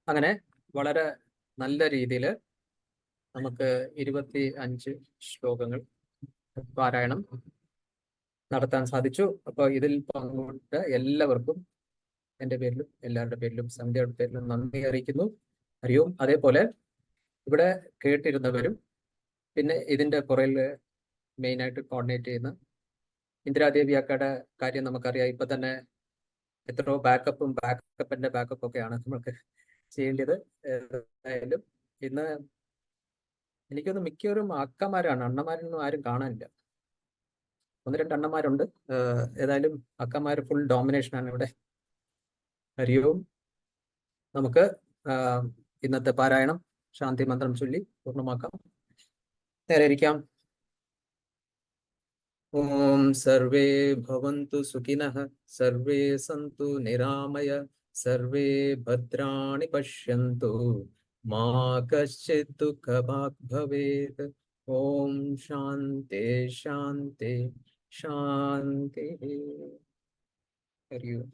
അങ്ങനെ വളരെ നല്ല രീതിയിൽ നമുക്ക് 25 ശ്ലോകങ്ങൾ പാരായണം നടത്താൻ സാധിച്ചു. അപ്പോൾ ഇതിൽ പങ്കെടുത്ത എല്ലാവർക്കും എൻ്റെ പേരിലും എല്ലാവരുടെ പേരിലും സന്ധ്യയുടെ പേരിലും നന്ദി അറിയിക്കുന്നു. ഹരി ഓം. അതേപോലെ ഇവിടെ കേട്ടിരുന്നവരും പിന്നെ ഇതിൻ്റെ പുറകിൽ മെയിനായിട്ട് കോർഡിനേറ്റ് ചെയ്യുന്ന ഇന്ദിരാദേവി അക്കയുടെ കാര്യം നമുക്കറിയാം. ഇപ്പം തന്നെ എത്രയോ ബാക്കപ്പിൻ്റെ ബാക്കപ്പൊക്കെയാണ് നമുക്ക് ചെയ്യേണ്ടത്. ഏതായാലും ഇന്ന് എനിക്കൊന്ന് മിക്കവരും അക്കമാരാണ്, അണ്ണന്മാരൊന്നും ആരും കാണാനില്ല. 1-2 അണ്ണന്മാരുണ്ട്. ഏതായാലും അക്കമാർ ഫുൾ ഡോമിനേഷനാണ് ഇവിടെ. ഹരി ഓം. നമുക്ക് ഇന്നത്തെ പാരായണം ശാന്തി മന്ത്രം ചൊല്ലി പൂർണ്ണമാക്കാം. നേരെ ഇരിക്കാം. ഓം സർവേ ഭവന്തു സുഖിനഃ സർവേ സന്തു നിരാമയ സർവേ ഭദ്രാണി പശ്യന്തു മാ കശ്ചിത് ദുഃഖഭാഗ് ഭവേത്. ഓം ശാന്തി ശാന്തി ശാന്തി. ഹരി ഓം.